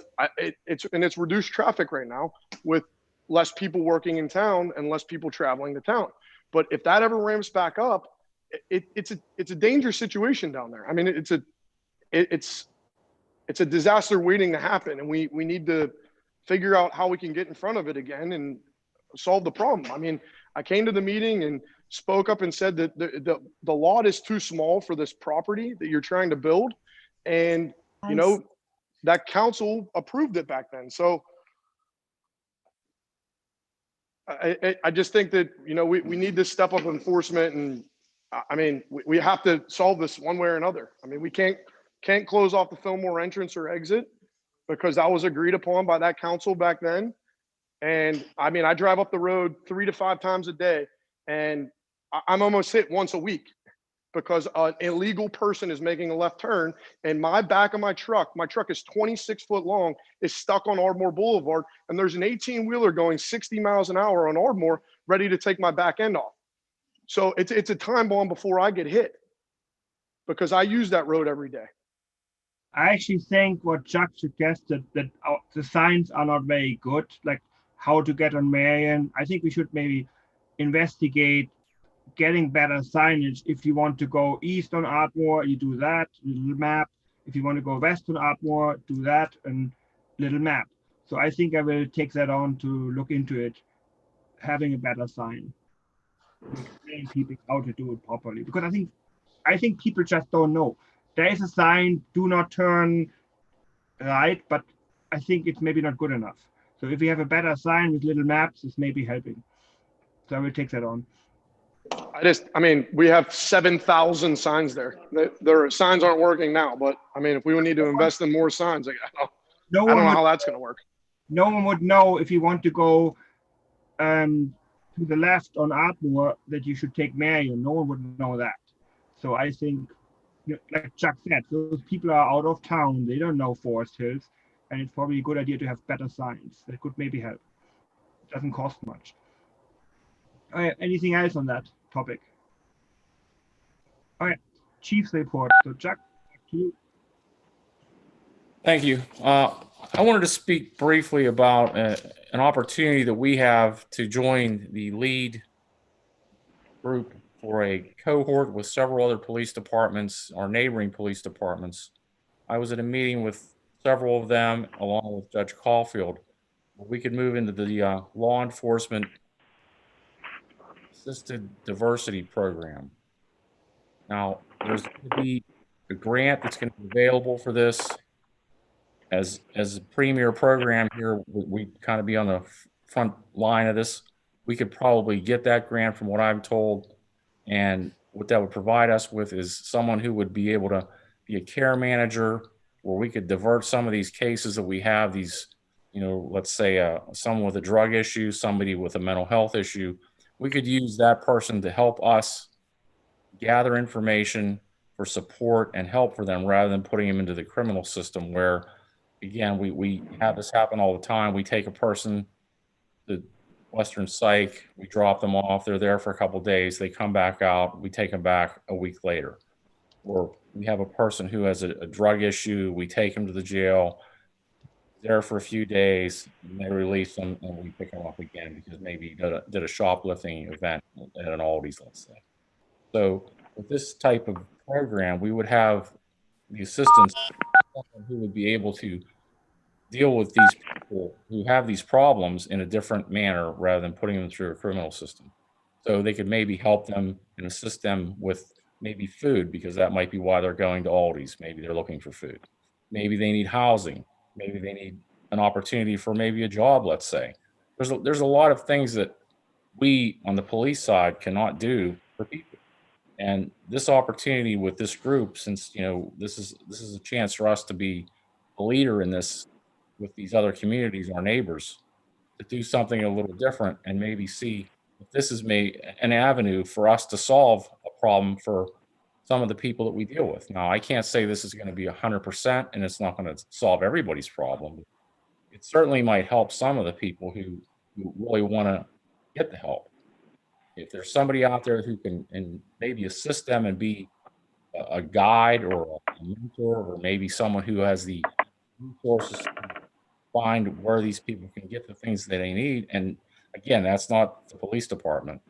it's reduced traffic right now with less people working in town and less people traveling to town. But if that ever ramps back up, it's a dangerous situation down there. I mean, it's a disaster waiting to happen, and we need to figure out how we can get in front of it again and solve the problem. I mean, I came to the meeting and spoke up and said that the lot is too small for this property that you're trying to build, and you know, that council approved it back then. So I just think that, you know, we need to step up enforcement, and I mean, we have to solve this one way or another. I mean, we can't close off the Fillmore entrance or exit, because that was agreed upon by that council back then. And I mean, I drive up the road 3 to 5 times a day, and I'm almost hit once a week because an illegal person is making a left turn, and my back of my truck is 26 foot long, is stuck on Ardmore Boulevard, and there's an 18-wheeler going 60 miles an hour on Ardmore ready to take my back end off. So it's a time bomb before I get hit, because I use that road every day. I actually think what Chuck suggested, that the signs are not very good, like how to get on Marion. I think we should maybe investigate getting better signage. If you want to go east on Ardmore, you do that, little map. If you want to go west on Ardmore, do that, and little map. So I think I will take that on to look into it, having a better sign, explain people how to do it properly. Because I think people just don't know. There is a sign, do not turn right, but I think it's maybe not good enough. So if we have a better sign with little maps, it's maybe helping. So I will take that on. I mean, we have 7,000 signs there. Their signs aren't working now, but I mean, if we would need to invest in more signs, I don't know how that's going to work. No one would know if you want to go to the left on Ardmore that you should take Marion. No one would know that. So I think, like Chuck said, those people are out of town. They don't know Forest Hills, and it's probably a good idea to have better signs. That could maybe help. It doesn't cost much. All right, anything else on that topic? All right, Chief's report. So Chuck, back to you. Thank you. I wanted to speak briefly about an opportunity that we have to join the lead group for a cohort with several other police departments, our neighboring police departments. I was at a meeting with several of them, along with Judge Caulfield. We could move into the law enforcement assisted diversity program. Now, there's going to be a grant that's going to be available for this. As a premier program here, we kind of be on the front line of this. We could probably get that grant, from what I'm told. And what that would provide us with is someone who would be able to be a care manager, where we could divert some of these cases that we have, these, you know, let's say someone with a drug issue, somebody with a mental health issue. We could use that person to help us gather information for support and help for them, rather than putting them into the criminal system, where, again, we have this happen all the time. We take a person to Western Psych, we drop them off, they're there for a couple of days, they come back out, we take them back a week later. Or we have a person who has a drug issue, we take them to the jail, there for a few days, and they release them, and we pick them up again because maybe he did a shoplifting event at an Aldi's, let's say. So with this type of program, we would have the assistance of someone who would be able to deal with these people who have these problems in a different manner rather than putting them through a criminal system. So they could maybe help them and assist them with maybe food, because that might be why they're going to Aldi's. Maybe they're looking for food. Maybe they need housing. Maybe they need an opportunity for maybe a job, let's say. There's a lot of things that we on the police side cannot do for people. And this opportunity with this group, since this is a chance for us to be a leader in this with these other communities, our neighbors, to do something a little different and maybe see if this is an avenue for us to solve a problem for some of the people that we deal with. Now, I can't say this is going to be 100% and it's not going to solve everybody's problem. It certainly might help some of the people who really want to get the help. If there's somebody out there who can and maybe assist them and be a guide or a mentor, or maybe someone who has the resources to find where these people can get the things that they need. And again, that's not the police department.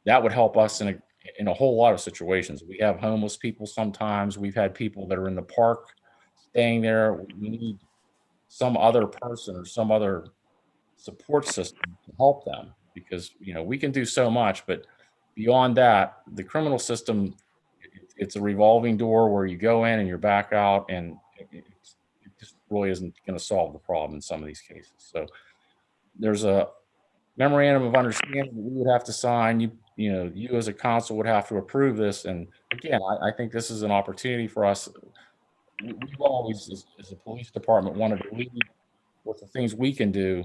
That would help us in a whole lot of situations. We have homeless people sometimes. We've had people that are in the park staying there. We need some other person or some other support system to help them, because we can do so much, but beyond that, the criminal system, it's a revolving door where you go in and you're back out, and it just really isn't going to solve the problem in some of these cases. So there's a memorandum of understanding that we would have to sign. You as a council would have to approve this. And again, I think this is an opportunity for us. We've always, as a police department, wanted to lead with the things we can do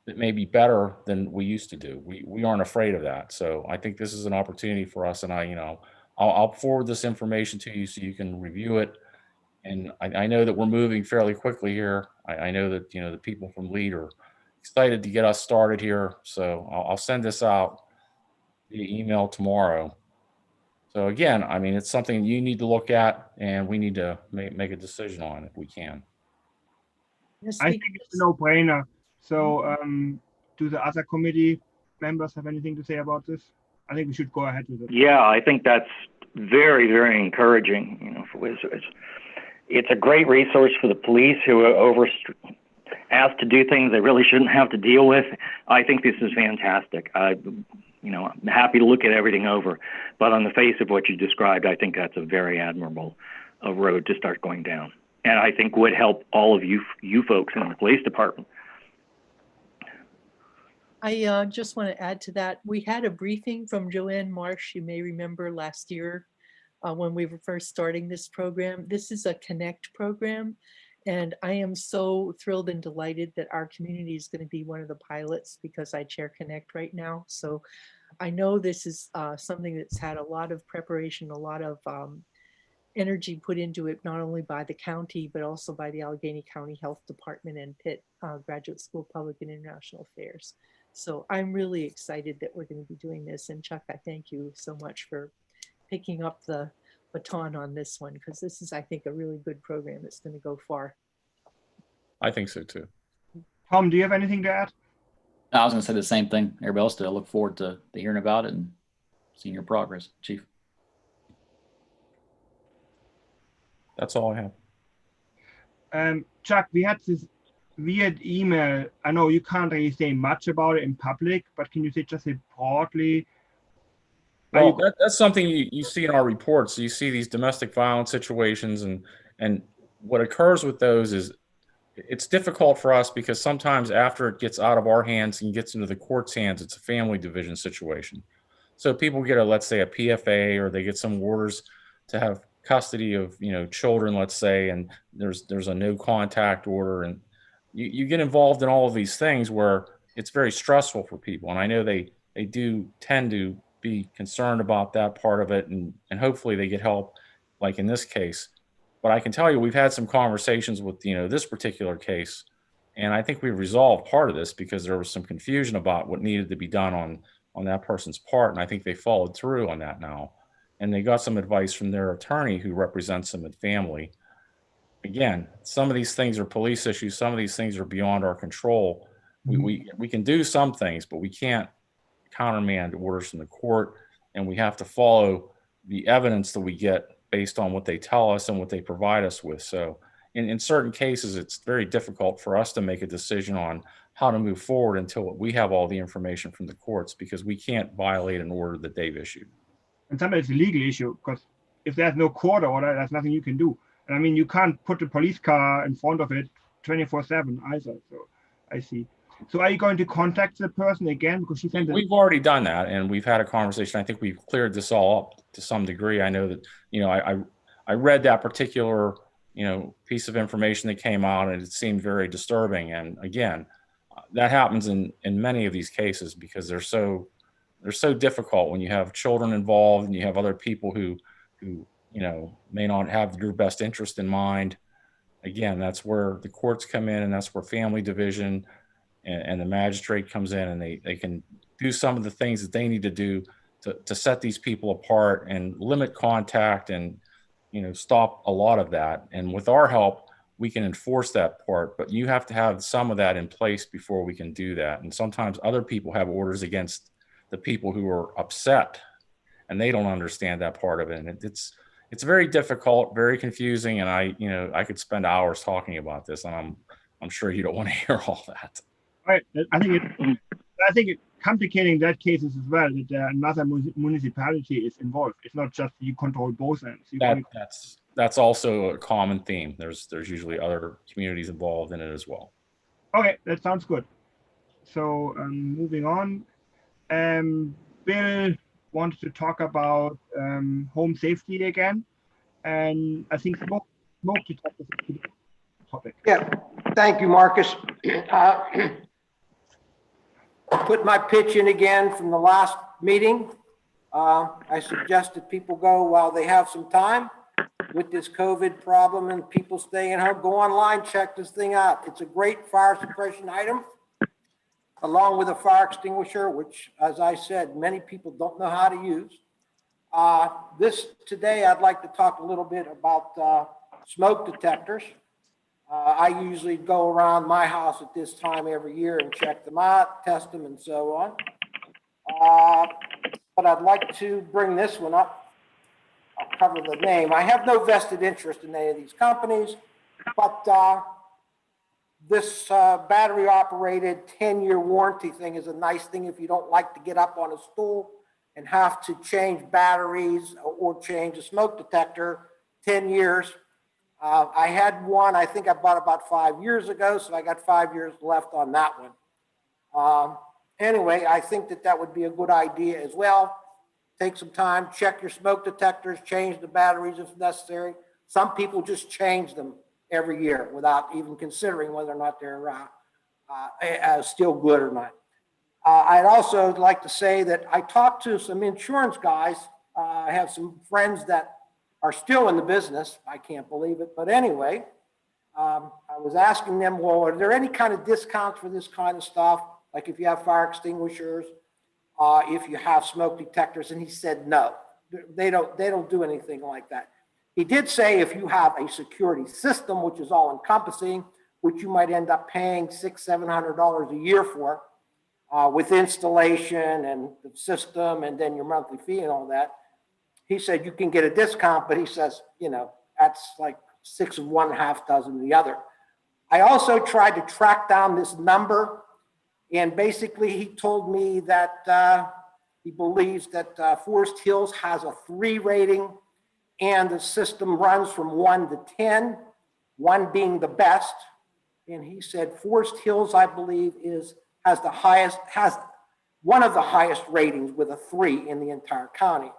that may be better than we used to do. We aren't afraid of that. So I think this is an opportunity for us. And I'll forward this information to you so you can review it. And I know that we're moving fairly quickly here. I know that, the people from LEAD are excited to get us started here. So I'll send this out via email tomorrow. So again, it's something you need to look at, and we need to make a decision on if we can. Yes, I think it's a no-brainer. So do the other committee members have anything to say about this? I think we should go ahead with it. Yeah, I think that's very, very encouraging. It's a great resource for the police who are asked to do things they really shouldn't have to deal with. I think this is fantastic. I'm happy to look at everything over, but on the face of what you described, I think that's a very admirable road to start going down, and I think would help all of you folks in the police department. I just want to add to that. We had a briefing from Joanne Marsh, you may remember last year when we were first starting this program. This is a Connect program, and I am so thrilled and delighted that our community is going to be one of the pilots, because I chair Connect right now. So I know this is something that's had a lot of preparation, a lot of energy put into it, not only by the county, but also by the Allegheny County Health Department and Pitt Graduate School of Public and International Affairs. So I'm really excited that we're going to be doing this. And Chuck, I thank you so much for picking up the baton on this one, because this is, I think, a really good program that's going to go far. I think so too. Tom, do you have anything to add? I was going to say the same thing. Everybody else did. I look forward to hearing about it and seeing your progress, Chief. That's all I have. Chuck, we had this weird email. I know you can't really say much about it in public, but can you just say broadly? Well, that's something you see in our reports. You see these domestic violence situations, and what occurs with those is it's difficult for us, because sometimes after it gets out of our hands and gets into the court's hands, it's a family division situation. So people get let's say a PFA, or they get some orders to have custody of children, let's say, and there's a no contact order, and you get involved in all of these things where it's very stressful for people. And I know they do tend to be concerned about that part of it, and hopefully they get help, like in this case. But I can tell you, we've had some conversations with this particular case, and I think we've resolved part of this, because there was some confusion about what needed to be done on that person's part, and I think they followed through on that now, and they got some advice from their attorney who represents them and family. Again, some of these things are police issues. Some of these things are beyond our control. We can do some things, but we can't countermand orders from the court, and we have to follow the evidence that we get based on what they tell us and what they provide us with. So in certain cases, it's very difficult for us to make a decision on how to move forward until we have all the information from the courts, because we can't violate an order that they've issued. And sometimes it's a legal issue, because if there's no court order, there's nothing you can do. And I mean, you can't put a police car in front of it 24/7 either. So I see. So are you going to contact the person again? Because she sent We've already done that, and we've had a conversation. I think we've cleared this all up to some degree. I know that, I read that particular, piece of information that came out, and it seemed very disturbing. And again, that happens in many of these cases because they're so difficult when you have children involved and you have other people who may not have your best interest in mind. Again, that's where the courts come in, and that's where family division and the magistrate comes in, and they can do some of the things that they need to do to set these people apart and limit contact and, stop a lot of that. And with our help, we can enforce that part, but you have to have some of that in place before we can do that. And sometimes other people have orders against the people who are upset, and they don't understand that part of it. And it's very difficult, very confusing. And I could spend hours talking about this, and I'm sure you don't want to hear all that. Right. I think it complicating that cases as well, that another municipality is involved. It's not just you control both ends. That's also a common theme. There's usually other communities involved in it as well. Okay, that sounds good. So moving on, Bill wanted to talk about home safety again, and I think smoke detectors is a topic. Yeah, thank you, Marcus. Put my pitch in again from the last meeting. I suggested people go while they have some time with this COVID problem and people staying at home. Go online, check this thing out. It's a great fire suppression item, along with a fire extinguisher, which, as I said, many people don't know how to use. Today, I'd like to talk a little bit about smoke detectors. I usually go around my house at this time every year and check them out, test them, and so on. But I'd like to bring this one up. I'll cover the name. I have no vested interest in any of these companies, but this battery-operated 10-year warranty thing is a nice thing if you don't like to get up on a stool and have to change batteries or change a smoke detector 10 years. I had one, I think I bought about 5 years ago, so I got 5 years left on that one. Anyway, I think that would be a good idea as well. Take some time, check your smoke detectors, change the batteries if necessary. Some people just change them every year without even considering whether or not they're still good or not. I'd also like to say that I talked to some insurance guys. I have some friends that are still in the business. I can't believe it. But anyway, I was asking them, well, are there any kind of discounts for this kind of stuff? Like if you have fire extinguishers, if you have smoke detectors? And he said, no, they don't do anything like that. He did say if you have a security system, which is all encompassing, which you might end up paying $600-700 a year for, with installation and the system and then your monthly fee and all that. He said you can get a discount, but he says, that's like 6 of one, half dozen of the other. I also tried to track down this number, and basically he told me that he believes that Forest Hills has a 3 rating, and the system runs from 1 to 10, 1 being the best. And he said Forest Hills, I believe, has one of the highest ratings with a 3 in the entire county.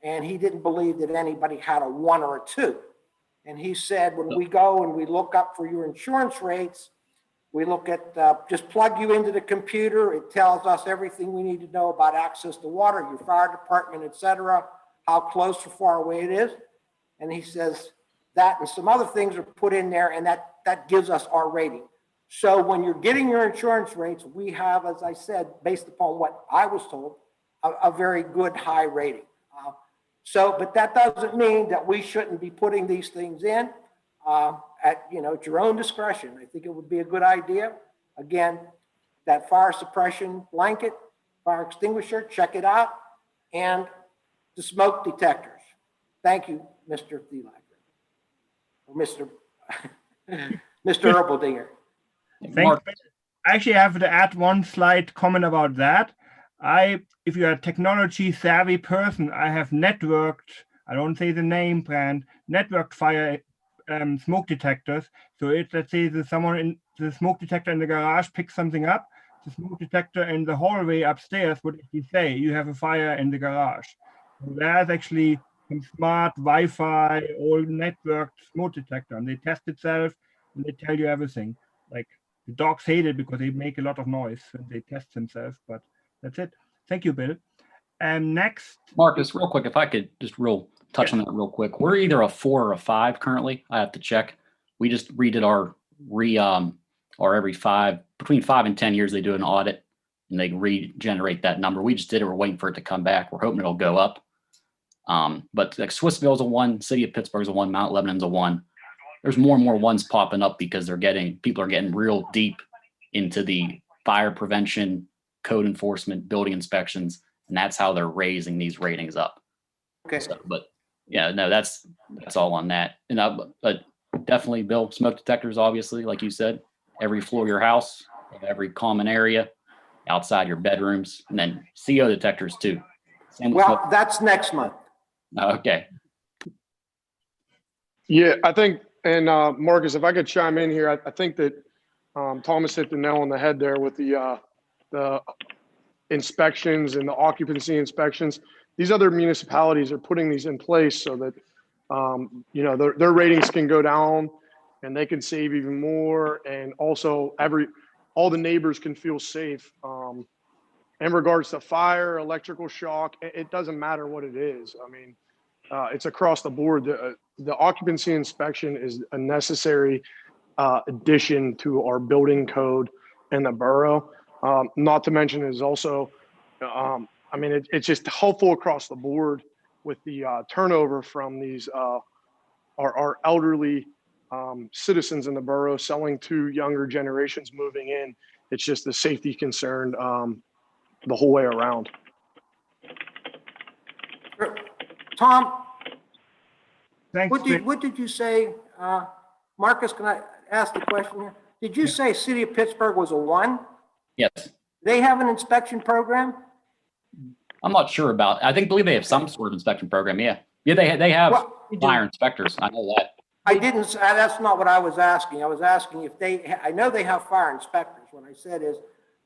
And he didn't believe that anybody had a 1 or a 2. And he said, when we go and we look up for your insurance rates, we look at, just plug you into the computer. It tells us everything we need to know about access to water, your fire department, et cetera, how close or far away it is. And he says that and some other things are put in there, and that gives us our rating. So when you're getting your insurance rates, we have, as I said, based upon what I was told, a very good high rating. But that doesn't mean that we shouldn't be putting these things in at your own discretion. I think it would be a good idea. Again, that fire suppression blanket, fire extinguisher, check it out, and the smoke detectors. Thank you, Mr. Thielacker, or Mr. Mr. Erbaldinger. Mark, Thanks. I actually have to add one slight comment about that. If you're a technology savvy person, I have networked, I don't say the name brand, networked fire smoke detectors. So it's, let's say there's someone in the smoke detector in the garage picks something up, the smoke detector in the hallway upstairs would actually say, you have a fire in the garage. So there's actually some smart Wi-Fi, all networked smoke detector, and they test itself and they tell you everything. Like the dogs hate it because they make a lot of noise when they test themselves, but that's it. Thank you, Bill. And next, Marcus, real quick, if I could just touch on that real quick. We're either a 4 or a 5 currently. I have to check. We just redid our every between 5 and 10 years, they do an audit and they regenerate that number. We just did it. We're waiting for it to come back. We're hoping it'll go up. But like Swissville's a 1, City of Pittsburgh's a 1, Mount Lebanon's a 1. There's more and more 1s popping up because people are getting real deep into the fire prevention, code enforcement, building inspections, and that's how they're raising these ratings up. Okay. So, but yeah, no, that's all on that. And but definitely, Bill, smoke detectors, obviously, like you said, every floor of your house, every common area, outside your bedrooms, and then CO detectors too. Same with Well, that's next month. okay. Yeah, I think, and Marcus, if I could chime in here, I think that Thomas hit the nail on the head there with the inspections and the occupancy inspections. These other municipalities are putting these in place so that their ratings can go down and they can save even more, and also all the neighbors can feel safe. In regards to fire, electrical shock, it doesn't matter what it is. I mean, it's across the board. The occupancy inspection is a necessary addition to our building code in the borough. Not to mention is also, it's just helpful across the board with the turnover from these our elderly citizens in the borough selling to younger generations moving in. It's just a safety concern the whole way around. Tom, thanks. what did you say? Marcus, can I ask the question here? Did you say City of Pittsburgh was a 1? Yes. They have an inspection program? I'm not sure about. I believe they have some sort of inspection program. Yeah, they have fire inspectors. I know that. I didn't. That's not what I was asking. I was asking if they. I know they have fire inspectors. What I said is,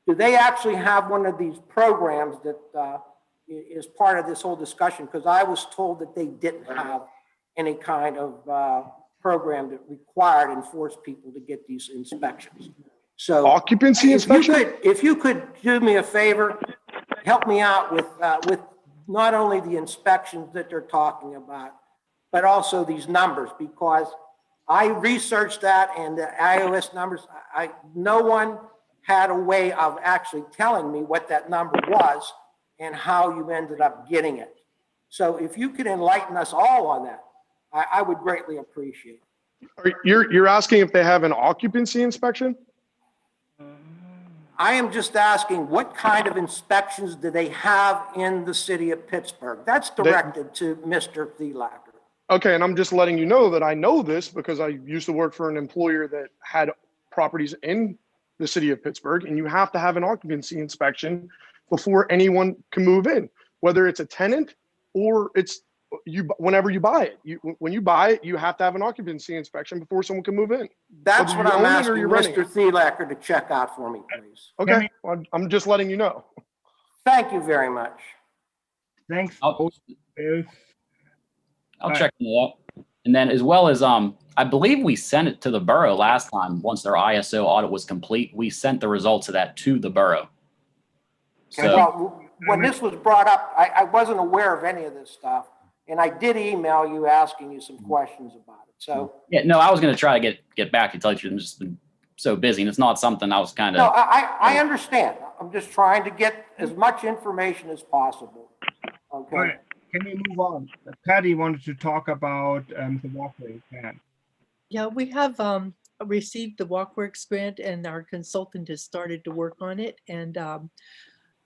do they actually have one of these programs that is part of this whole discussion? Because I was told that they didn't have any kind of program that required and forced people to get these inspections. So occupancy inspection. If you could do me a favor, help me out with not only the inspections that they're talking about, but also these numbers, because I researched that and the iOS numbers. No one had a way of actually telling me what that number was and how you ended up getting it. So if you could enlighten us all on that, I would greatly appreciate it. You're asking if they have an occupancy inspection? I am just asking what kind of inspections do they have in the City of Pittsburgh? That's directed to Mr. Thielacker. Okay, and I'm just letting you know that I know this because I used to work for an employer that had properties in the City of Pittsburgh, and you have to have an occupancy inspection before anyone can move in, whether it's a tenant or it's whenever you buy it. When you buy it, you have to have an occupancy inspection before someone can move in. That's what I'm asking Mr. Thielacker to check out for me, please. Okay, well, I'm just letting you know. Thank you very much. Thanks. I'll check into that. And then as well as, I believe we sent it to the borough last time. Once their ISO audit was complete, we sent the results of that to the borough. So, well, when this was brought up, I wasn't aware of any of this stuff. And I did email you asking you some questions about it. So yeah, no, I was going to try to get back to tell you. I'm just been so busy, and it's not something I was kind of. No, I understand. I'm just trying to get as much information as possible. Okay. Right. Can we move on? Patty wanted to talk about the walkway plan. Yeah, we have received the WalkWorks grant, and our consultant has started to work on it. And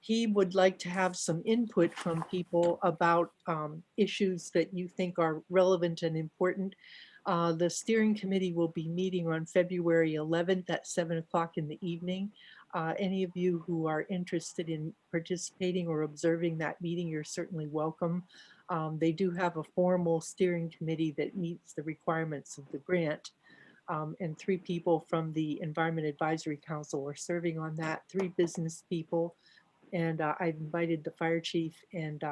he would like to have some input from people about issues that you think are relevant and important. The steering committee will be meeting on February 11th at 7 o'clock in the evening. Any of you who are interested in participating or observing that meeting, you're certainly welcome. They do have a formal steering committee that meets the requirements of the grant. And 3 people from the Environment Advisory Council are serving on that, 3 business people. And I've invited the fire chief and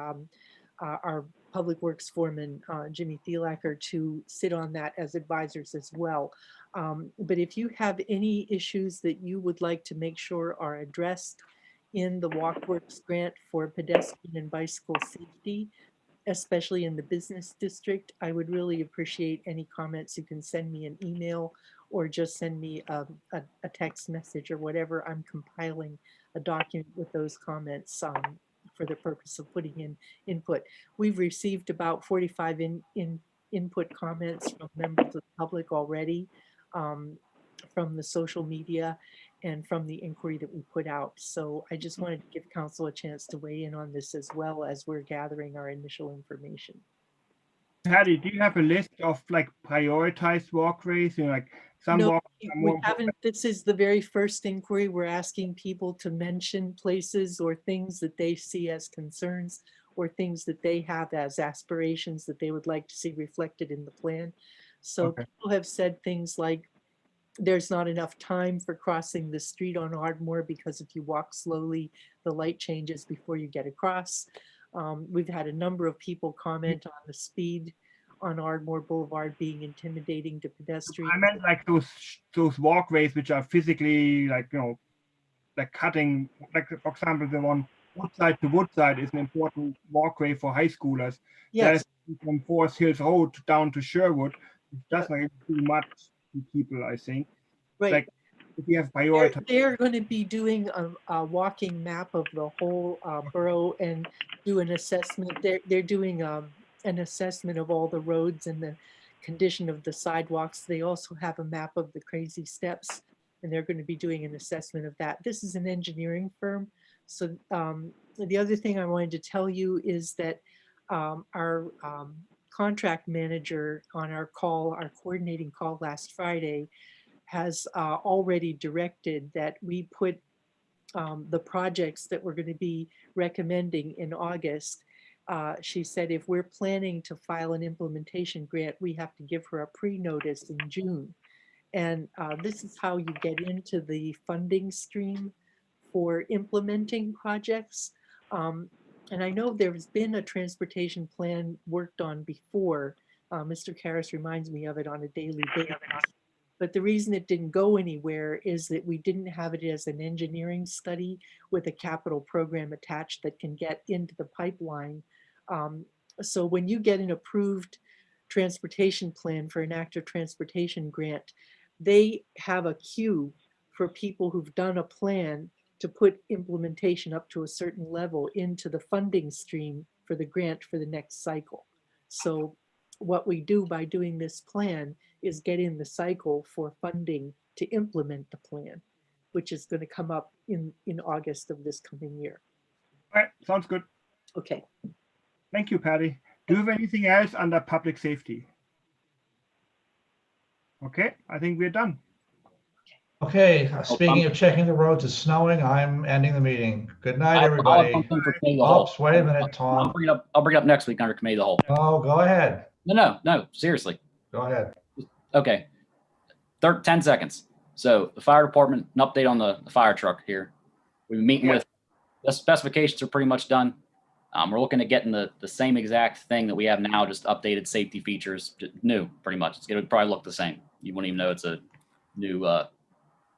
our public works foreman, Jimmy Thielacker, to sit on that as advisors as well. But if you have any issues that you would like to make sure are addressed in the WalkWorks grant for pedestrian and bicycle safety, especially in the business district, I would really appreciate any comments. You can send me an email or just send me a text message or whatever. I'm compiling a document with those comments for the purpose of putting in input. We've received about 45 input comments from members of the public already, from the social media and from the inquiry that we put out. So I just wanted to give council a chance to weigh in on this as well as we're gathering our initial information. Patty, do you have a list of like prioritized walkways? You know, like some No, walkways are we more. haven't. This is the very first inquiry. We're asking people to mention places or things that they see as concerns or things that they have as aspirations that they would like to see reflected in the plan. So Okay. people have said things like, there's not enough time for crossing the street on Ardmore because if you walk slowly, the light changes before you get across. We've had a number of people comment on the speed on Ardmore Boulevard being intimidating to pedestrians. I meant like those walkways which are physically like, you know, like cutting, like for example, the one Woodside to Woodside is an important walkway for high schoolers. Yes. There's from Forest Hills Road down to Sherwood. It doesn't really do much to people, I think. Right. Like if you have prioritized. They're going to be doing a walking map of the whole borough and do an assessment. They're doing an assessment of all the roads and the condition of the sidewalks. They also have a map of the crazy steps, and they're going to be doing an assessment of that. This is an engineering firm. So the other thing I wanted to tell you is that our contract manager on our call, our coordinating call last Friday, has already directed that we put the projects that we're going to be recommending in August. She said if we're planning to file an implementation grant, we have to give her a pre-notice in June. And this is how you get into the funding stream for implementing projects. And I know there's been a transportation plan worked on before. Mr. Karras reminds me of it on a daily basis. But the reason it didn't go anywhere is that we didn't have it as an engineering study with a capital program attached that can get into the pipeline. So when you get an approved transportation plan for an active transportation grant, they have a queue for people who've done a plan to put implementation up to a certain level into the funding stream for the grant for the next cycle. So what we do by doing this plan is get in the cycle for funding to implement the plan, which is going to come up in August of this coming year. All right, sounds good. Okay. Thank you, Patty. Do you have anything else under public safety? Okay, I think we're done. Okay, speaking of checking the roads, it's snowing. I'm ending the meeting. Good night, everybody. Oops, wait a minute, Tom. I'll bring it up next week under committee of the whole. Oh, go ahead. No, seriously. Go ahead. Okay. 10 seconds. So the fire department, an update on the fire truck here. We've been meeting with, the specifications are pretty much done. We're looking at getting the same exact thing that we have now, just updated safety features, new, pretty much. It's going to probably look the same. You wouldn't even know it's a new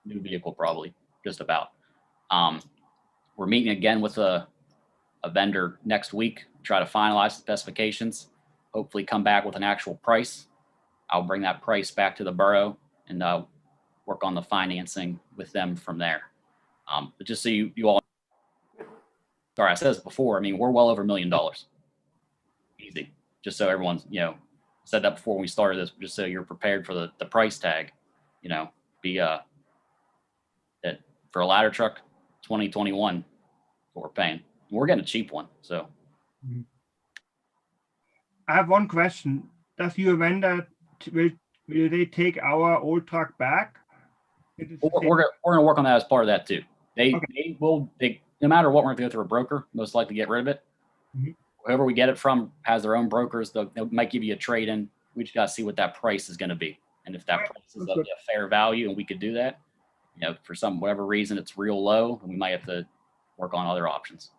vehicle, probably, just about. We're meeting again with a vendor next week, try to finalize the specifications, hopefully come back with an actual price. I'll bring that price back to the borough and work on the financing with them from there. But just so you all, sorry, I said this before, I mean, we're well over $1 million. Easy. Just so everyone's, said that before when we started this, just so you're prepared for the price tag, be that for a ladder truck, 2021, what we're paying. We're getting a cheap one, so. I have one question. Does your vendor will will they take our old truck back? We're gonna work on that as part of that too. They Okay. they will no matter what, we're gonna go through a broker, most likely get rid of it. Mhm. Whoever we get it from has their own brokers. They might give you a trade in. We just gotta see what that price is gonna be, and if that Right. price is Sounds of good. a fair value, and we could do that. For whatever reason it's real low, and we might have to work on other options.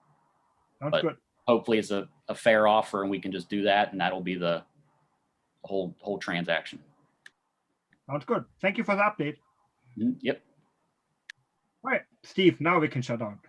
Sounds But good. hopefully it's a fair offer, and we can just do that, and that'll be the whole transaction. Sounds good. Thank you for the update. Yep. All right, Steve, now we can shut down.